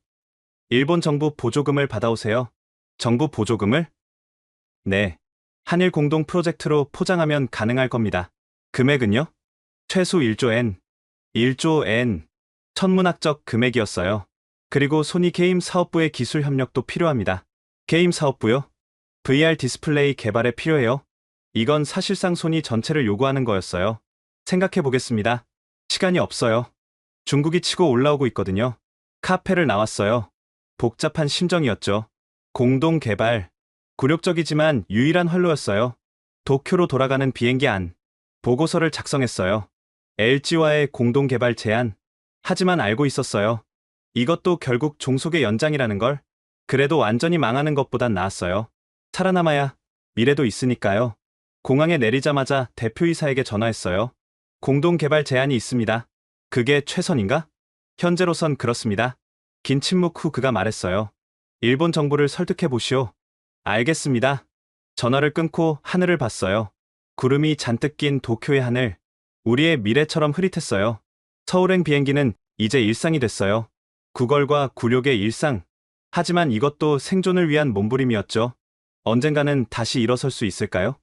일본 정부 보조금을 받아오세요. 정부 보조금을? 네. 한일 공동 프로젝트로 포장하면 가능할 겁니다. 금액은요? 최소 1조 엔. 1조 엔. 천문학적 금액이었어요. 그리고 소니 게임 사업부의 기술 협력도 필요합니다. 게임 사업부요? VR 디스플레이 개발에 필요해요. 이건 사실상 소니 전체를 요구하는 거였어요. 생각해 보겠습니다. 시간이 없어요. 중국이 치고 올라오고 있거든요. 카페를 나왔어요. 복잡한 심정이었죠. 공동 개발. 굴욕적이지만 유일한 활로였어요. 도쿄로 돌아가는 비행기 안. 보고서를 작성했어요. LG와의 공동 개발 제안. 하지만 알고 있었어요. 이것도 결국 종속의 연장이라는 걸. 그래도 완전히 망하는 것보단 나았어요. 살아남아야 미래도 있으니까요. 공항에 내리자마자 대표이사에게 전화했어요. 공동 개발 제안이 있습니다. 그게 최선인가? 현재로선 그렇습니다. 긴 침묵 후 그가 말했어요. 일본 정부를 설득해 보시오. 알겠습니다. 전화를 끊고 하늘을 봤어요. 구름이 잔뜩 낀 도쿄의 하늘. 우리의 미래처럼 흐릿했어요. 서울행 비행기는 이제 일상이 됐어요. 구걸과 굴욕의 일상. 하지만 이것도 생존을 위한 몸부림이었죠. 언젠가는 다시 일어설 수 있을까요?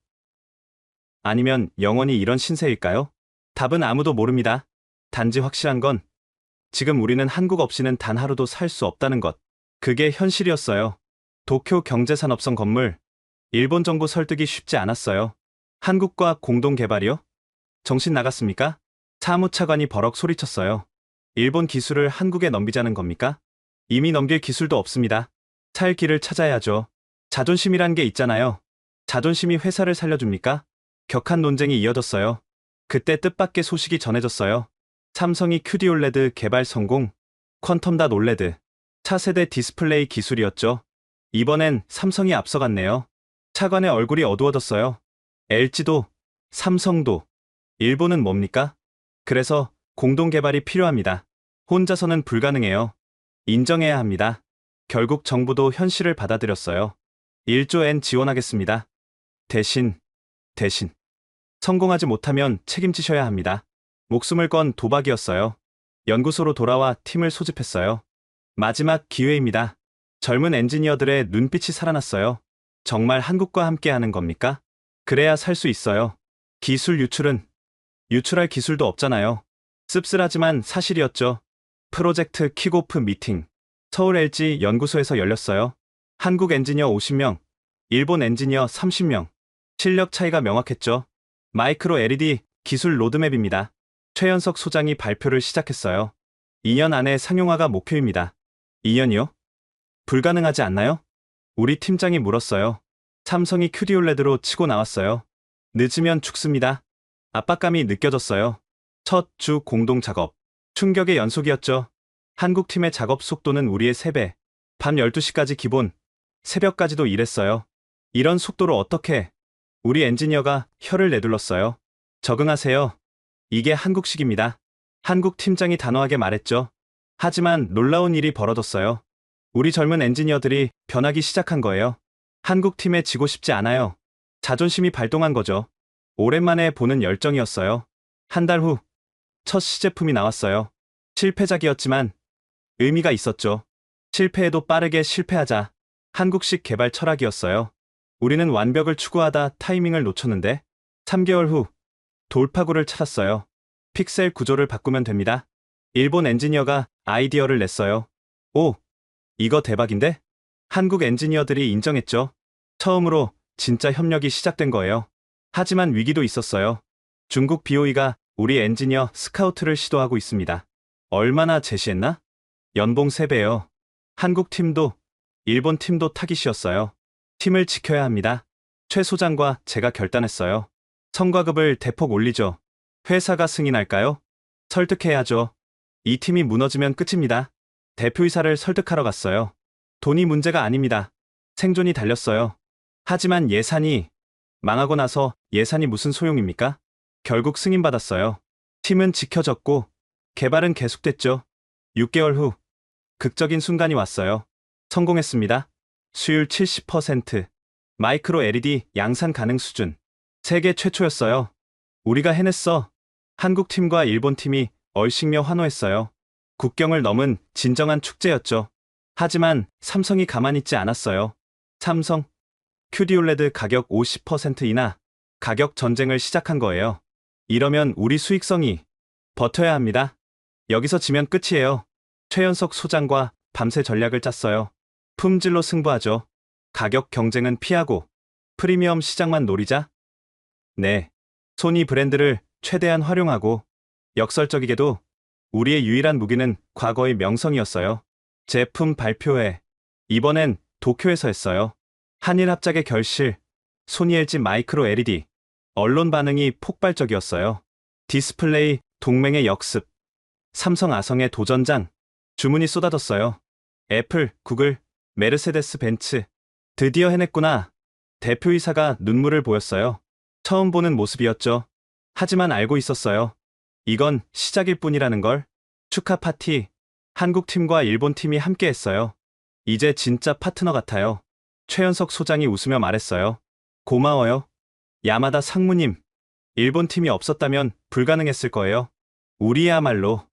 아니면 영원히 이런 신세일까요? 답은 아무도 모릅니다. 단지 확실한 건 지금 우리는 한국 없이는 단 하루도 살 수 없다는 것. 그게 현실이었어요. 도쿄 경제산업성 건물. 일본 정부 설득이 쉽지 않았어요. 한국과 공동 개발이요? 정신 나갔습니까? 사무차관이 버럭 소리쳤어요. 일본 기술을 한국에 넘기자는 겁니까? 이미 넘길 기술도 없습니다. 살 길을 찾아야죠. 자존심이란 게 있잖아요. 자존심이 회사를 살려줍니까? 격한 논쟁이 이어졌어요. 그때 뜻밖의 소식이 전해졌어요. 삼성이 QD-OLED 개발 성공. 퀀텀닷 올레드. 차세대 디스플레이 기술이었죠. 이번엔 삼성이 앞서갔네요. 차관의 얼굴이 어두워졌어요. LG도, 삼성도. 일본은 뭡니까? 그래서 공동 개발이 필요합니다. 혼자서는 불가능해요. 인정해야 합니다. 결국 정부도 현실을 받아들였어요. 1조 엔 지원하겠습니다. 대신 성공하지 못하면 책임지셔야 합니다. 목숨을 건 도박이었어요. 연구소로 돌아와 팀을 소집했어요. 마지막 기회입니다. 젊은 엔지니어들의 눈빛이 살아났어요. 정말 한국과 함께 하는 겁니까? 그래야 살 수 있어요. 기술 유출할 기술도 없잖아요. 씁쓸하지만 사실이었죠. 프로젝트 킥오프 미팅. 서울 LG 연구소에서 열렸어요. 한국 엔지니어 50명, 일본 엔지니어 30명. 실력 차이가 명확했죠. 마이크로 LED 기술 로드맵입니다. 최연석 소장이 발표를 시작했어요. 2년 안에 상용화가 목표입니다. 2년이요? 불가능하지 않나요? 우리 팀장이 물었어요. 삼성이 QD-OLED로 치고 나왔어요. 늦으면 죽습니다. 압박감이 느껴졌어요. 첫 주 공동 작업. 충격의 연속이었죠. 한국 팀의 작업 속도는 우리의 3배. 밤 12시까지 기본. 새벽까지도 일했어요. 이런 속도로 어떻게? 우리 엔지니어가 혀를 내둘렀어요. 적응하세요. 이게 한국식입니다. 한국 팀장이 단호하게 말했죠. 하지만 놀라운 일이 벌어졌어요. 우리 젊은 엔지니어들이 변하기 시작한 거예요. 한국 팀에 지고 싶지 않아요. 자존심이 발동한 거죠. 오랜만에 보는 열정이었어요. 한 달 후, 첫 시제품이 나왔어요. 실패작이었지만 의미가 있었죠. 실패해도 빠르게 실패하자. 한국식 개발 철학이었어요. 우리는 완벽을 추구하다 타이밍을 놓쳤는데 3개월 후 돌파구를 찾았어요. 픽셀 구조를 바꾸면 됩니다. 일본 엔지니어가 아이디어를 냈어요. 오, 이거 대박인데? 한국 엔지니어들이 인정했죠. 처음으로 진짜 협력이 시작된 거예요. 하지만 위기도 있었어요. 중국 BOE가 우리 엔지니어 스카우트를 시도하고 있습니다. 얼마나 제시했나? 연봉 3배요. 한국 팀도 일본 팀도 타깃이었어요. 팀을 지켜야 합니다. 최 소장과 제가 결단했어요. 성과급을 대폭 올리죠. 회사가 승인할까요? 설득해야죠. 이 팀이 무너지면 끝입니다. 대표이사를 설득하러 갔어요. 돈이 문제가 아닙니다. 생존이 달렸어요. 하지만 예산이 망하고 나서 예산이 무슨 소용입니까? 결국 승인받았어요. 팀은 지켜졌고 개발은 계속됐죠. 6개월 후 극적인 순간이 왔어요. 성공했습니다. 수율 70%, 마이크로 LED 양산 가능 수준. 세계 최초였어요. 우리가 해냈어. 한국 팀과 일본 팀이 얼씬며 환호했어요. 국경을 넘은 진정한 축제였죠. 하지만 삼성이 가만히 있지 않았어요. 삼성, QD-OLED 가격 50% 인하, 가격 전쟁을 시작한 거예요. 이러면 우리 수익성이 버텨야 합니다. 여기서 지면 끝이에요. 최연석 소장과 밤새 전략을 짰어요. 품질로 승부하죠. 가격 경쟁은 피하고 프리미엄 시장만 노리자. 네, 소니 브랜드를 최대한 활용하고 역설적이게도 우리의 유일한 무기는 과거의 명성이었어요. 제품 발표회, 이번엔 도쿄에서 했어요. 한일 합작의 결실, 소니 LG 마이크로 LED, 언론 반응이 폭발적이었어요. 디스플레이 동맹의 역습, 삼성 아성의 도전장, 주문이 쏟아졌어요. 애플, 구글, 메르세데스 벤츠, 드디어 해냈구나. 대표이사가 눈물을 보였어요. 처음 보는 모습이었죠. 하지만 알고 있었어요. 이건 시작일 뿐이라는 걸. 축하 파티, 한국 팀과 일본 팀이 함께 했어요. 이제 진짜 파트너 같아요. 최연석 소장이 웃으며 말했어요. 고마워요. 야마다 상무님. 일본 팀이 없었다면 불가능했을 거예요. 우리야말로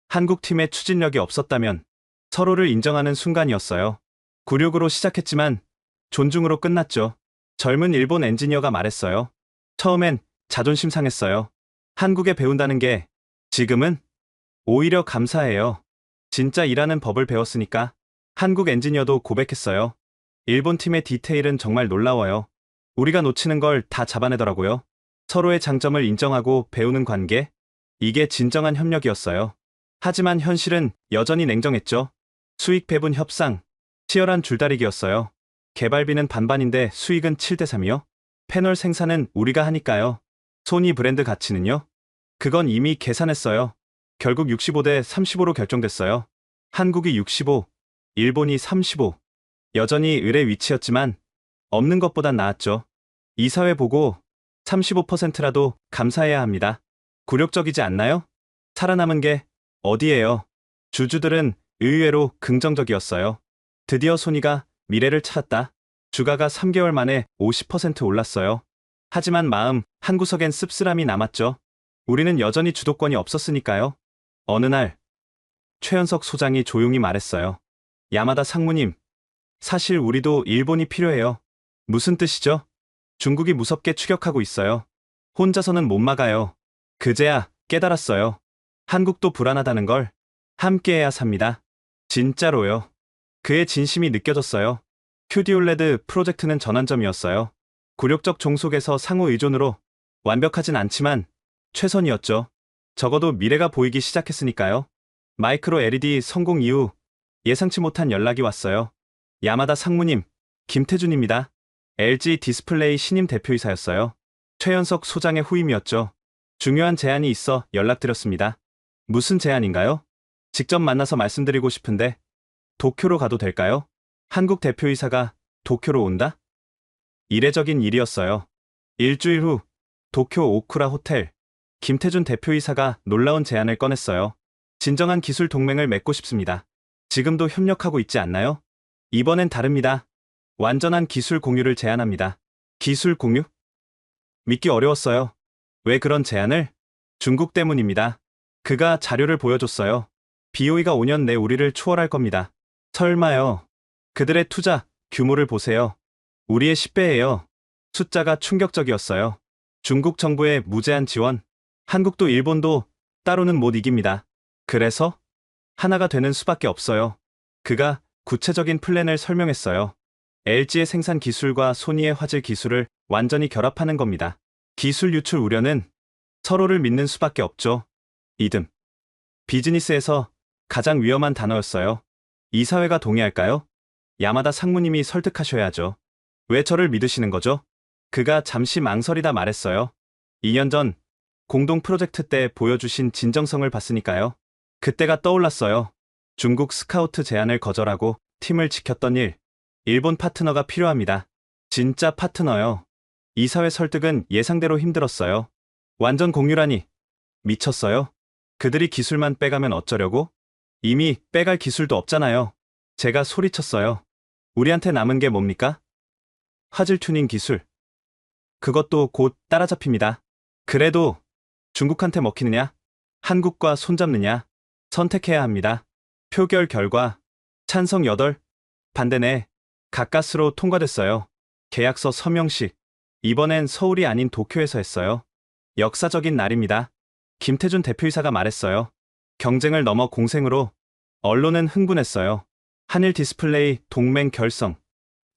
한국 팀의 추진력이 없었다면 서로를 인정하는 순간이었어요. 굴욕으로 시작했지만 존중으로 끝났죠. 젊은 일본 엔지니어가 말했어요. 처음엔 자존심 상했어요. 한국에 배운다는 게 지금은 오히려 감사해요. 진짜 일하는 법을 배웠으니까. 한국 엔지니어도 고백했어요. 일본 팀의 디테일은 정말 놀라워요. 우리가 놓치는 걸 다 잡아내더라고요. 서로의 장점을 인정하고 배우는 관계? 이게 진정한 협력이었어요. 하지만 현실은 여전히 냉정했죠. 수익 배분 협상, 치열한 줄다리기였어요. 개발비는 반반인데 수익은 7대 3이요? 패널 생산은 우리가 하니까요. 소니 브랜드 가치는요? 그건 이미 계산했어요. 결국 65대 35로 결정됐어요. 한국이 65, 일본이 35. 여전히 을의 위치였지만 없는 것보단 나았죠. 이사회 보고 35%라도 감사해야 합니다. 굴욕적이지 않나요? 살아남은 게 어디예요? 주주들은 의외로 긍정적이었어요. 드디어 소니가 미래를 찾았다. 주가가 3개월 만에 50% 올랐어요. 하지만 마음 한구석엔 씁쓸함이 남았죠. 우리는 여전히 주도권이 없었으니까요. 어느 날 최연석 소장이 조용히 말했어요. 야마다 상무님, 사실 우리도 일본이 필요해요. 무슨 뜻이죠? 중국이 무섭게 추격하고 있어요. 혼자서는 못 막아요. 그제야 깨달았어요. 한국도 불안하다는 걸. 함께해야 삽니다. 진짜로요. 그의 진심이 느껴졌어요. QD-OLED 프로젝트는 전환점이었어요. 굴욕적 종속에서 상호 의존으로 완벽하진 않지만 최선이었죠. 적어도 미래가 보이기 시작했으니까요. 마이크로 LED 성공 이후 예상치 못한 연락이 왔어요. 야마다 상무님, 김태준입니다. LG 디스플레이 신임 대표이사였어요. 최연석 소장의 후임이었죠. 중요한 제안이 있어 연락드렸습니다. 무슨 제안인가요? 직접 만나서 말씀드리고 싶은데 도쿄로 가도 될까요? 한국 대표이사가 도쿄로 온다? 이례적인 일이었어요. 일주일 후 도쿄 오쿠라 호텔, 김태준 대표이사가 놀라운 제안을 꺼냈어요. 진정한 기술 동맹을 맺고 싶습니다. 지금도 협력하고 있지 않나요? 이번엔 다릅니다. 완전한 기술 공유를 제안합니다. 기술 공유? 믿기 어려웠어요. 왜 그런 제안을? 중국 때문입니다. 그가 자료를 보여줬어요. BOE가 5년 내 우리를 추월할 겁니다. 설마요. 그들의 투자 규모를 보세요. 우리의 10배예요. 숫자가 충격적이었어요. 중국 정부의 무제한 지원, 한국도 일본도 따로는 못 이깁니다. 그래서 하나가 되는 수밖에 없어요. 그가 구체적인 플랜을 설명했어요. LG의 생산 기술과 소니의 화질 기술을 완전히 결합하는 겁니다. 기술 유출 우려는 서로를 믿는 수밖에 없죠. 이듬. 비즈니스에서 가장 위험한 단어였어요. 이사회가 동의할까요? 야마다 상무님이 설득하셔야죠. 왜 저를 믿으시는 거죠? 그가 잠시 망설이다 말했어요. 2년 전 공동 프로젝트 때 보여주신 진정성을 봤으니까요. 그때가 떠올랐어요. 중국 스카우트 제안을 거절하고 팀을 지켰던 일. 일본 파트너가 필요합니다. 진짜 파트너요. 이사회 설득은 예상대로 힘들었어요. 완전 공유라니. 미쳤어요. 그들이 기술만 빼가면 어쩌려고? 이미 빼갈 기술도 없잖아요. 제가 소리쳤어요. 우리한테 남은 게 뭡니까? 화질 튜닝 기술. 그것도 곧 따라잡힙니다. 그래도 중국한테 먹히느냐? 한국과 손잡느냐? 선택해야 합니다. 표결 결과 찬성 8, 반대 4, 가까스로 통과됐어요. 계약서 서명식. 이번엔 서울이 아닌 도쿄에서 했어요. 역사적인 날입니다. 김태준 대표이사가 말했어요. 경쟁을 넘어 공생으로. 언론은 흥분했어요. 한일 디스플레이 동맹 결성.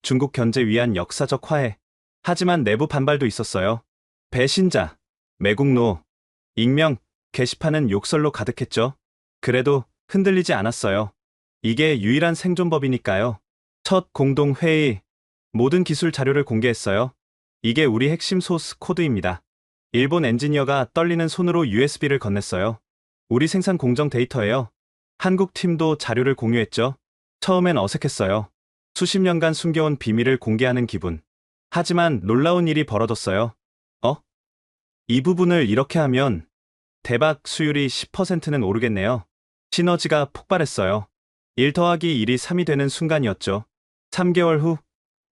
중국 견제 위한 역사적 화해. 하지만 내부 반발도 있었어요. 배신자, 매국노, 익명, 게시판은 욕설로 가득했죠. 그래도 흔들리지 않았어요. 이게 유일한 생존법이니까요. 첫 공동회의, 모든 기술 자료를 공개했어요. 이게 우리 핵심 소스 코드입니다. 일본 엔지니어가 떨리는 손으로 USB를 건넸어요. 우리 생산 공정 데이터예요. 한국 팀도 자료를 공유했죠. 처음엔 어색했어요. 수십 년간 숨겨온 비밀을 공개하는 기분. 하지만 놀라운 일이 벌어졌어요. 이 부분을 이렇게 하면 대박 수율이 10%는 오르겠네요. 시너지가 폭발했어요. 1 더하기 1이 3이 되는 순간이었죠. 3개월 후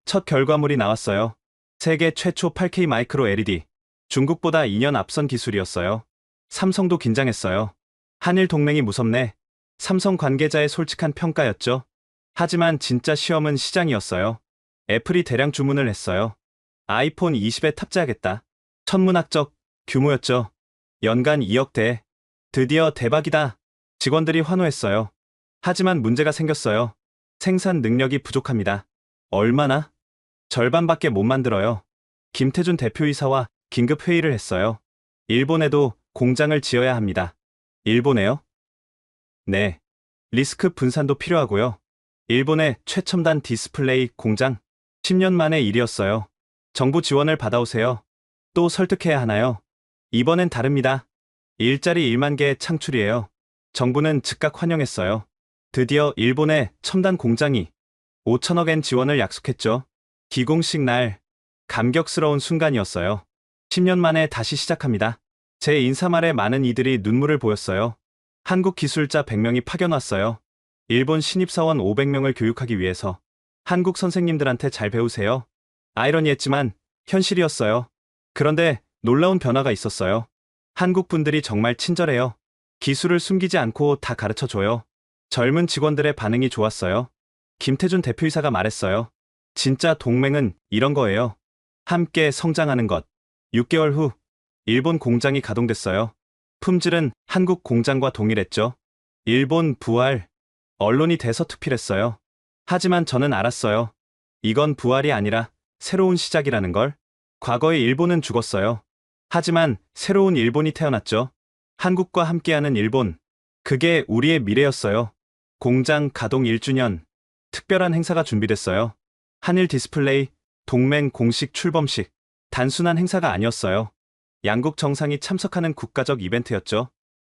첫 결과물이 나왔어요. 세계 최초 8K 마이크로 LED. 중국보다 2년 앞선 기술이었어요. 삼성도 긴장했어요. 한일 동맹이 무섭네. 삼성 관계자의 솔직한 평가였죠. 하지만 진짜 시험은 시장이었어요. 애플이 대량 주문을 했어요. 아이폰 20에 탑재하겠다. 천문학적 규모였죠. 연간 2억대. 드디어 대박이다. 직원들이 환호했어요. 하지만 문제가 생겼어요. 생산 능력이 부족합니다. 얼마나? 절반밖에 못 만들어요. 김태준 대표이사와 긴급 회의를 했어요. 일본에도 공장을 지어야 합니다. 일본에요? 네. 리스크 분산도 필요하고요. 일본의 최첨단 디스플레이 공장. 10년 만의 일이었어요. 정부 지원을 받아오세요. 또 설득해야 하나요? 이번엔 다릅니다. 일자리 1만 개 창출이에요. 정부는 즉각 환영했어요. 드디어 일본의 첨단 공장이 5천억 엔 지원을 약속했죠. 기공식 날, 감격스러운 순간이었어요. 10년 만에 다시 시작합니다. 제 인사말에 많은 이들이 눈물을 보였어요. 한국 기술자 100명이 파견 왔어요. 일본 신입사원 500명을 교육하기 위해서. 한국 선생님들한테 잘 배우세요. 아이러니했지만 현실이었어요. 그런데 놀라운 변화가 있었어요. 한국 분들이 정말 친절해요. 기술을 숨기지 않고 다 가르쳐줘요. 젊은 직원들의 반응이 좋았어요. 김태준 대표이사가 말했어요. 진짜 동맹은 이런 거예요. 함께 성장하는 것. 6개월 후 일본 공장이 가동됐어요. 품질은 한국 공장과 동일했죠. 일본 부활. 언론이 대서특필했어요. 하지만 저는 알았어요. 이건 부활이 아니라 새로운 시작이라는 걸. 과거의 일본은 죽었어요. 하지만 새로운 일본이 태어났죠. 한국과 함께하는 일본. 그게 우리의 미래였어요. 공장 가동 1주년. 특별한 행사가 준비됐어요. 한일 디스플레이 동맹 공식 출범식. 단순한 행사가 아니었어요. 양국 정상이 참석하는 국가적 이벤트였죠.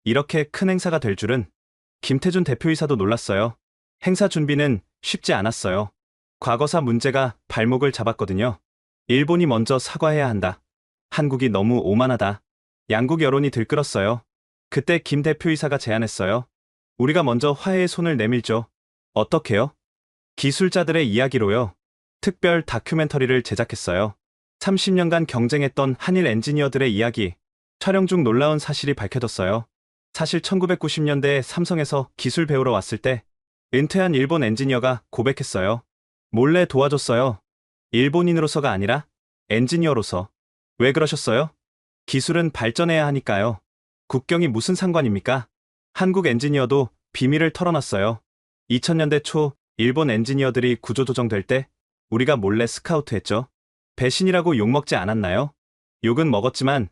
이렇게 큰 행사가 될 줄은. 김태준 대표이사도 놀랐어요. 행사 준비는 쉽지 않았어요. 과거사 문제가 발목을 잡았거든요. 일본이 먼저 사과해야 한다. 한국이 너무 오만하다. 양국 여론이 들끓었어요. 그때 김 대표이사가 제안했어요. 우리가 먼저 화해의 손을 내밀죠. 어떻게요? 기술자들의 이야기로요. 특별 다큐멘터리를 제작했어요. 30년간 경쟁했던 한일 엔지니어들의 이야기. 촬영 중 놀라운 사실이 밝혀졌어요. 사실 1990년대에 삼성에서 기술 배우러 왔을 때 은퇴한 일본 엔지니어가 고백했어요. 몰래 도와줬어요. 일본인으로서가 아니라 엔지니어로서. 왜 그러셨어요? 기술은 발전해야 하니까요. 국경이 무슨 상관입니까? 한국 엔지니어도 비밀을 털어놨어요. 2000년대 초 일본 엔지니어들이 구조조정될 때 우리가 몰래 스카우트했죠. 배신이라고 욕먹지 않았나요? 욕은 먹었지만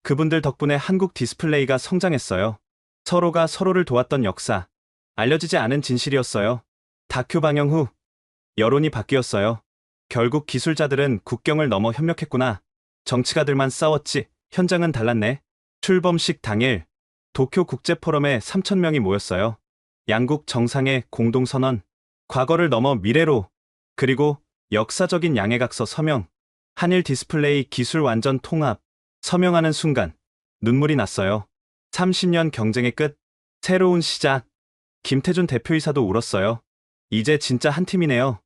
그분들 덕분에 한국 디스플레이가 성장했어요. 서로가 서로를 도왔던 역사. 알려지지 않은 진실이었어요. 다큐 방영 후 여론이 바뀌었어요. 결국 기술자들은 국경을 넘어 협력했구나. 정치가들만 싸웠지 현장은 달랐네. 출범식 당일 도쿄 국제포럼에 3,000명이 모였어요. 양국 정상의 공동선언. 과거를 넘어 미래로. 그리고 역사적인 양해각서 서명. 한일 디스플레이 기술 완전 통합. 서명하는 순간 눈물이 났어요. 30년 경쟁의 끝. 새로운 시작. 김태준 대표이사도 울었어요. 이제 진짜 한 팀이네요.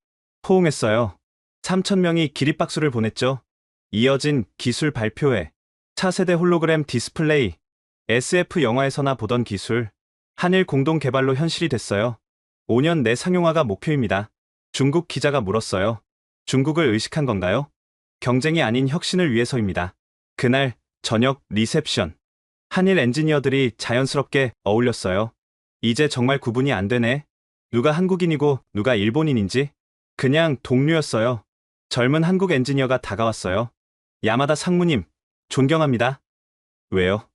호응했어요. 3,000명이 기립박수를 보냈죠. 이어진 기술 발표회. 차세대 홀로그램 디스플레이. SF 영화에서나 보던 기술. 한일 공동 개발로 현실이 됐어요. 5년 내 상용화가 목표입니다. 중국 기자가 물었어요. 중국을 의식한 건가요? 경쟁이 아닌 혁신을 위해서입니다. 그날 저녁 리셉션. 한일 엔지니어들이 자연스럽게 어울렸어요. 이제 정말 구분이 안 되네. 누가 한국인이고 누가 일본인인지. 그냥 동료였어요. 젊은 한국 엔지니어가 다가왔어요. 야마다 상무님, 존경합니다. 왜요?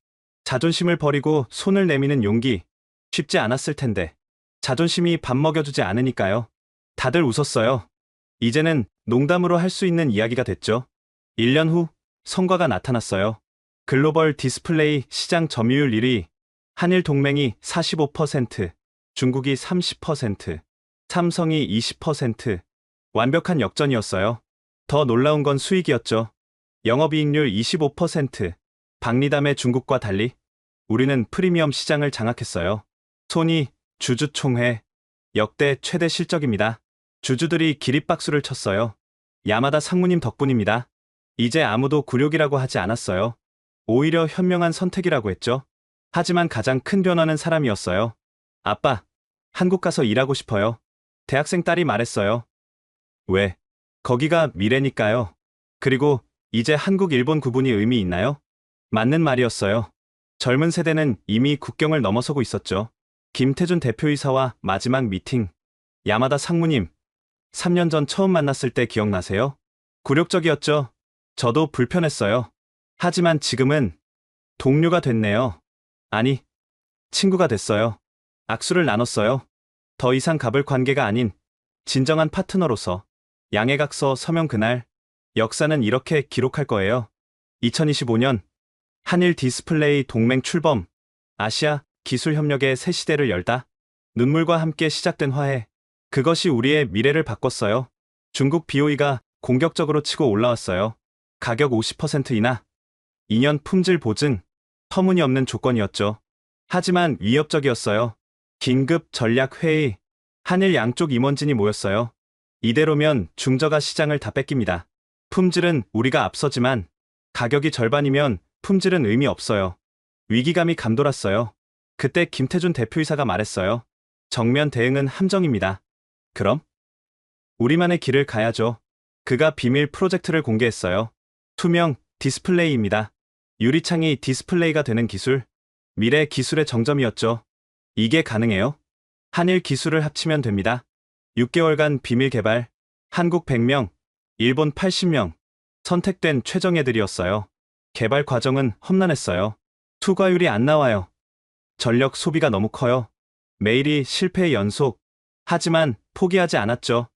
자존심을 버리고 손을 내미는 용기. 쉽지 않았을 텐데. 자존심이 밥 먹여주지 않으니까요. 다들 웃었어요. 이제는 농담으로 할 수 있는 이야기가 됐죠. 1년 후 성과가 나타났어요. 글로벌 디스플레이 시장 점유율 1위. 한일 동맹이 45%, 중국이 30%, 삼성이 20%. 완벽한 역전이었어요. 더 놀라운 건 수익이었죠. 영업이익률 25%. 박리담의 중국과 달리 우리는 프리미엄 시장을 장악했어요. 소니, 주주 총회. 역대 최대 실적입니다. 주주들이 기립박수를 쳤어요. 야마다 상무님 덕분입니다. 이제 아무도 굴욕이라고 하지 않았어요. 오히려 현명한 선택이라고 했죠. 하지만 가장 큰 변화는 사람이었어요. 아빠, 한국 가서 일하고 싶어요. 대학생 딸이 말했어요. 왜? 거기가 미래니까요. 그리고 이제 한국-일본 구분이 의미 있나요? 맞는 말이었어요. 젊은 세대는 이미 국경을 넘어서고 있었죠. 김태준 대표이사와 마지막 미팅. 야마다 상무님, 3년 전 처음 만났을 때 기억나세요? 굴욕적이었죠. 저도 불편했어요. 하지만 지금은 동료가 됐네요. 아니, 친구가 됐어요. 악수를 나눴어요. 더 이상 갑을 관계가 아닌 진정한 파트너로서. 양해각서 서명 그날, 역사는 이렇게 기록할 거예요. 2025년 한일 디스플레이 동맹 출범. 아시아 기술 협력의 새 시대를 열다. 눈물과 함께 시작된 화해. 그것이 우리의 미래를 바꿨어요. 중국 BOE가 공격적으로 치고 올라왔어요. 가격 50% 인하. 2년 품질 보증. 터무니없는 조건이었죠. 하지만 위협적이었어요. 긴급 전략 회의. 한일 양쪽 임원진이 모였어요. 이대로면 중저가 시장을 다 뺏깁니다. 품질은 우리가 앞서지만 가격이 절반이면 품질은 의미 없어요. 위기감이 감돌았어요. 그때 김태준 대표이사가 말했어요. 정면 대응은 함정입니다. 그럼? 우리만의 길을 가야죠. 그가 비밀 프로젝트를 공개했어요. 투명 디스플레이입니다. 유리창이 디스플레이가 되는 기술. 미래 기술의 정점이었죠. 이게 가능해요? 한일 기술을 합치면 됩니다. 6개월간 비밀 개발. 한국 100명, 일본 80명. 선택된 최정예들이었어요. 개발 과정은 험난했어요. 투과율이 안 나와요. 전력 소비가 너무 커요. 매일이 실패의 연속. 하지만 포기하지 않았죠.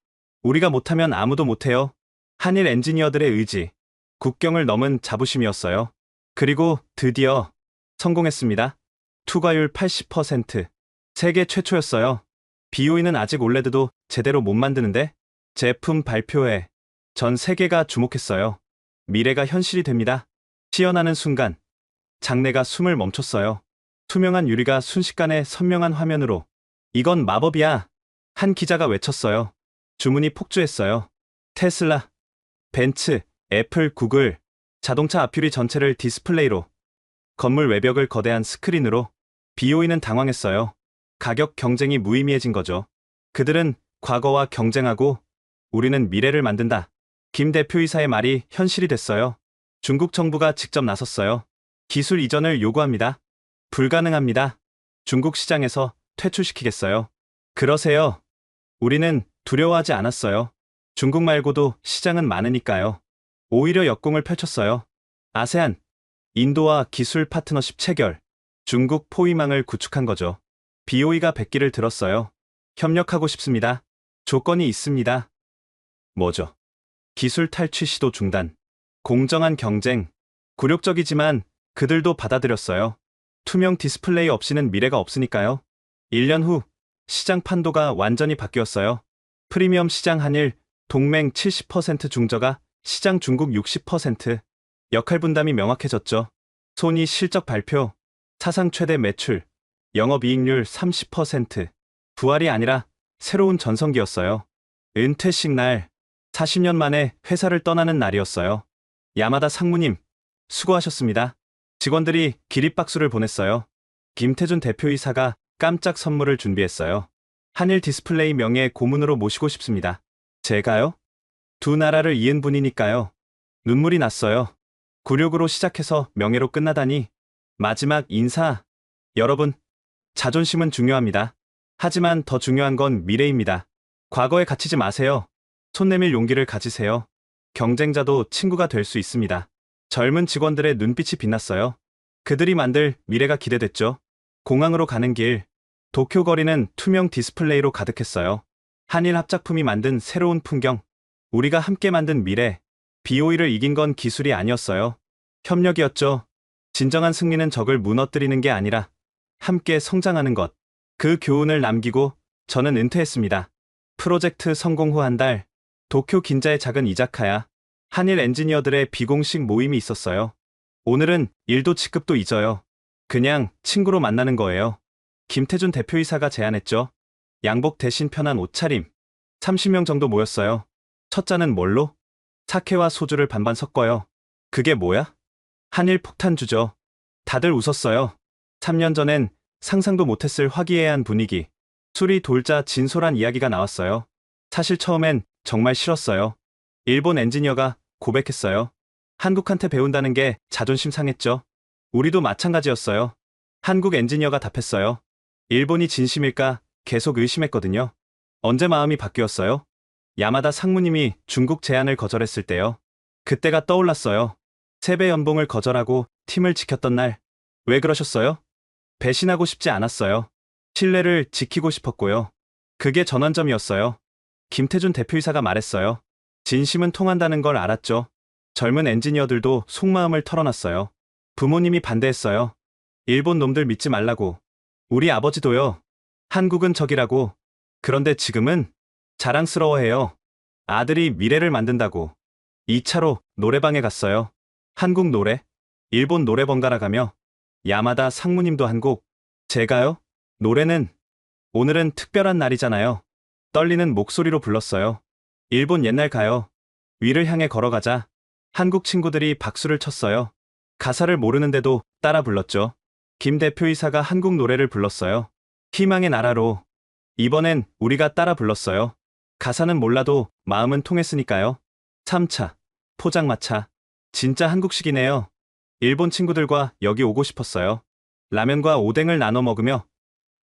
우리가 못하면 아무도 못해요. 한일 엔지니어들의 의지. 국경을 넘은 자부심이었어요. 그리고 드디어 성공했습니다. 투과율 80%. 세계 최초였어요. BOE는 아직 올레드도 제대로 못 만드는데 제품 발표회. 전 세계가 주목했어요. 미래가 현실이 됩니다. 시연하는 순간 장내가 숨을 멈췄어요. 투명한 유리가 순식간에 선명한 화면으로. 이건 마법이야. 한 기자가 외쳤어요. 주문이 폭주했어요. 테슬라, 벤츠, 애플, 구글. 자동차 앞유리 전체를 디스플레이로. 건물 외벽을 거대한 스크린으로. BOE는 당황했어요. 가격 경쟁이 무의미해진 거죠. 그들은 과거와 경쟁하고 우리는 미래를 만든다. 김 대표이사의 말이 현실이 됐어요. 중국 정부가 직접 나섰어요. 기술 이전을 요구합니다. 불가능합니다. 중국 시장에서 퇴출시키겠어요. 그러세요. 우리는 두려워하지 않았어요. 중국 말고도 시장은 많으니까요. 오히려 역공을 펼쳤어요. 아세안, 인도와 기술 파트너십 체결. 중국 포위망을 구축한 거죠. BOE가 백기를 들었어요. 협력하고 싶습니다. 조건이 있습니다. 뭐죠? 기술 탈취 시도 중단. 공정한 경쟁. 굴욕적이지만 그들도 받아들였어요. 투명 디스플레이 없이는 미래가 없으니까요. 1년 후 시장 판도가 완전히 바뀌었어요. 프리미엄 시장 한일, 동맹 70% 중저가, 시장 중국 60%. 역할 분담이 명확해졌죠. 소니 실적 발표. 사상 최대 매출. 영업이익률 30%. 부활이 아니라 새로운 전성기였어요. 은퇴식 날, 40년 만에 회사를 떠나는 날이었어요. 야마다 상무님, 수고하셨습니다. 직원들이 기립박수를 보냈어요. 김태준 대표이사가 깜짝 선물을 준비했어요. 한일 디스플레이 명예 고문으로 모시고 싶습니다. 제가요? 두 나라를 이은 분이니까요. 눈물이 났어요. 굴욕으로 시작해서 명예로 끝나다니. 마지막 인사. 여러분, 자존심은 중요합니다. 하지만 더 중요한 건 미래입니다. 과거에 갇히지 마세요. 손 내밀 용기를 가지세요. 경쟁자도 친구가 될 수 있습니다. 젊은 직원들의 눈빛이 빛났어요. 그들이 만들 미래가 기대됐죠. 공항으로 가는 길, 도쿄 거리는 투명 디스플레이로 가득했어요. 한일 합작품이 만든 새로운 풍경, 우리가 함께 만든 미래. BOE를 이긴 건 기술이 아니었어요. 협력이었죠. 진정한 승리는 적을 무너뜨리는 게 아니라 함께 성장하는 것. 그 교훈을 남기고 저는 은퇴했습니다. 프로젝트 성공 후 한 달, 도쿄 긴자의 작은 이자카야, 한일 엔지니어들의 비공식 모임이 있었어요. 오늘은 일도 직급도 잊어요. 그냥 친구로 만나는 거예요. 김태준 대표이사가 제안했죠. 양복 대신 편한 옷차림. 30명 정도 모였어요. 첫 잔은 뭘로? 사케와 소주를 반반 섞어요. 그게 뭐야? 한일 폭탄주죠. 다들 웃었어요. 3년 전엔 상상도 못했을 화기애애한 분위기. 술이 돌자 진솔한 이야기가 나왔어요. 사실 처음엔 정말 싫었어요. 일본 엔지니어가 고백했어요. 한국한테 배운다는 게 자존심 상했죠. 우리도 마찬가지였어요. 한국 엔지니어가 답했어요. 일본이 진심일까 계속 의심했거든요. 언제 마음이 바뀌었어요? 야마다 상무님이 중국 제안을 거절했을 때요. 그때가 떠올랐어요. 3배 연봉을 거절하고 팀을 지켰던 날. 왜 그러셨어요? 배신하고 싶지 않았어요. 신뢰를 지키고 싶었고요. 그게 전환점이었어요. 김태준 대표이사가 말했어요. 진심은 통한다는 걸 알았죠. 젊은 엔지니어들도 속마음을 털어놨어요. 부모님이 반대했어요. 일본 놈들 믿지 말라고. 우리 아버지도요. 한국은 적이라고. 그런데 지금은 자랑스러워해요. 아들이 미래를 만든다고. 2차로 노래방에 갔어요. 한국 노래, 일본 노래 번갈아 가며 야마다 상무님도 한 곡. 제가요? 노래는 오늘은 특별한 날이잖아요. 떨리는 목소리로 불렀어요. 일본 옛날 가요. 위를 향해 걸어가자. 한국 친구들이 박수를 쳤어요. 가사를 모르는데도 따라 불렀죠. 김 대표이사가 한국 노래를 불렀어요. 희망의 나라로. 이번엔 우리가 따라 불렀어요. 가사는 몰라도 마음은 통했으니까요. 3차, 포장마차. 진짜 한국식이네요. 일본 친구들과 여기 오고 싶었어요. 라면과 오뎅을 나눠 먹으며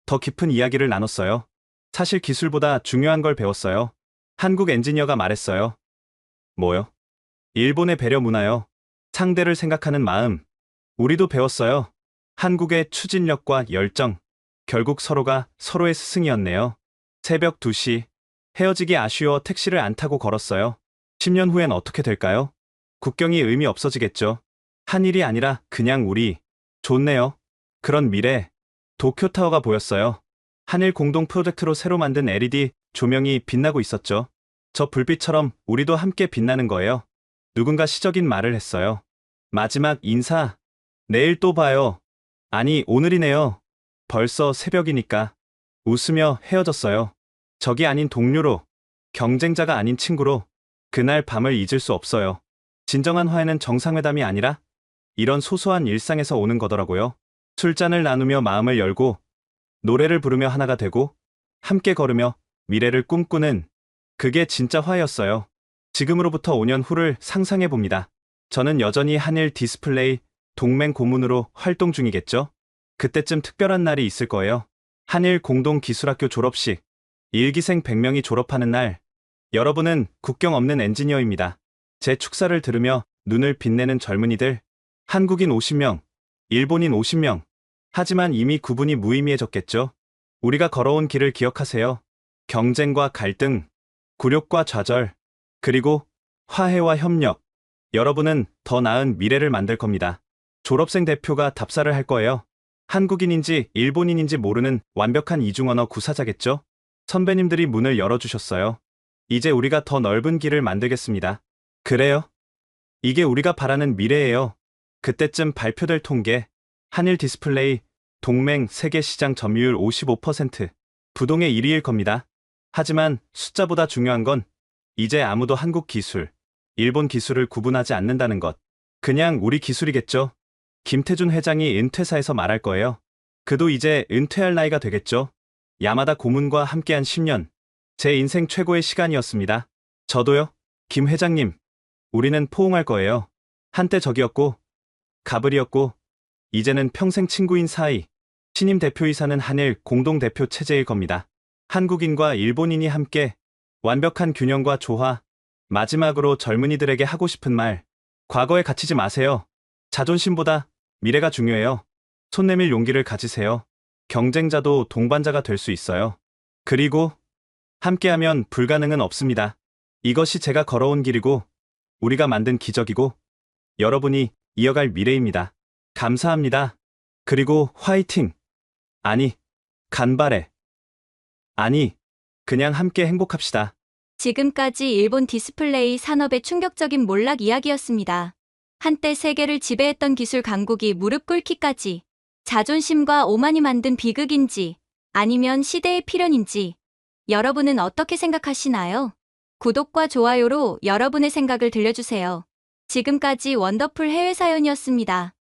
더 깊은 이야기를 나눴어요. 사실 기술보다 중요한 걸 배웠어요. 한국 엔지니어가 말했어요. 뭐요? 일본의 배려 문화요. 상대를 생각하는 마음. 우리도 배웠어요. 한국의 추진력과 열정. 결국 서로가 서로의 스승이었네요. 새벽 2시. 헤어지기 아쉬워 택시를 안 타고 걸었어요. 10년 후엔 어떻게 될까요? 국경이 의미 없어지겠죠. 한일이 아니라 그냥 우리. 좋네요. 그런 미래. 도쿄타워가 보였어요. 한일 공동 프로젝트로 새로 만든 LED 조명이 빛나고 있었죠. 저 불빛처럼 우리도 함께 빛나는 거예요. 누군가 시적인 말을 했어요. 마지막 인사. 내일 또 봐요. 아니, 오늘이네요. 벌써 새벽이니까. 웃으며 헤어졌어요. 적이 아닌 동료로, 경쟁자가 아닌 친구로. 그날 밤을 잊을 수 없어요. 진정한 화해는 정상회담이 아니라 이런 소소한 일상에서 오는 거더라고요. 술잔을 나누며 마음을 열고, 노래를 부르며 하나가 되고, 함께 걸으며 미래를 꿈꾸는, 그게 진짜 화해였어요. 지금으로부터 5년 후를 상상해 봅니다. 저는 여전히 한일 디스플레이 동맹 고문으로 활동 중이겠죠? 그때쯤 특별한 날이 있을 거예요. 한일 공동기술학교 졸업식. 일기생 100명이 졸업하는 날. 여러분은 국경 없는 엔지니어입니다. 제 축사를 들으며 눈을 빛내는 젊은이들. 한국인 50명, 일본인 50명. 하지만 이미 구분이 무의미해졌겠죠? 우리가 걸어온 길을 기억하세요. 경쟁과 갈등, 굴욕과 좌절, 그리고 화해와 협력. 여러분은 더 나은 미래를 만들 겁니다. 졸업생 대표가 답사를 할 거예요. 한국인인지 일본인인지 모르는 완벽한 이중언어 구사자겠죠? 선배님들이 문을 열어주셨어요. 이제 우리가 더 넓은 길을 만들겠습니다. 그래요? 이게 우리가 바라는 미래예요. 그때쯤 발표될 통계. 한일 디스플레이 동맹 세계 시장 점유율 55%. 부동의 1위일 겁니다. 하지만 숫자보다 중요한 건 이제 아무도 한국 기술, 일본 기술을 구분하지 않는다는 것. 그냥 우리 기술이겠죠. 김태준 회장이 은퇴사에서 말할 거예요. 그도 이제 은퇴할 나이가 되겠죠. 야마다 고문과 함께한 10년. 제 인생 최고의 시간이었습니다. 저도요. 김 회장님. 우리는 포옹할 거예요. 한때 적이었고, 가불이었고, 이제는 평생 친구인 사이. 신임 대표이사는 한일 공동대표 체제일 겁니다. 한국인과 일본인이 함께 완벽한 균형과 조화. 마지막으로 젊은이들에게 하고 싶은 말. 과거에 갇히지 마세요. 자존심보다 미래가 중요해요. 손 내밀 용기를 가지세요. 경쟁자도 동반자가 될 수 있어요. 그리고 함께하면 불가능은 없습니다. 이것이 제가 걸어온 길이고 우리가 만든 기적이고 여러분이 이어갈 미래입니다. 감사합니다. 그리고 화이팅! 아니, 간발해. 아니, 그냥 함께 행복합시다. 지금까지 일본 디스플레이 산업의 충격적인 몰락 이야기였습니다. 한때 세계를 지배했던 기술 강국이 무릎 꿇기까지. 자존심과 오만이 만든 비극인지 아니면 시대의 필연인지 여러분은 어떻게 생각하시나요? 구독과 좋아요로 여러분의 생각을 들려주세요. 지금까지 원더풀 해외 사연이었습니다.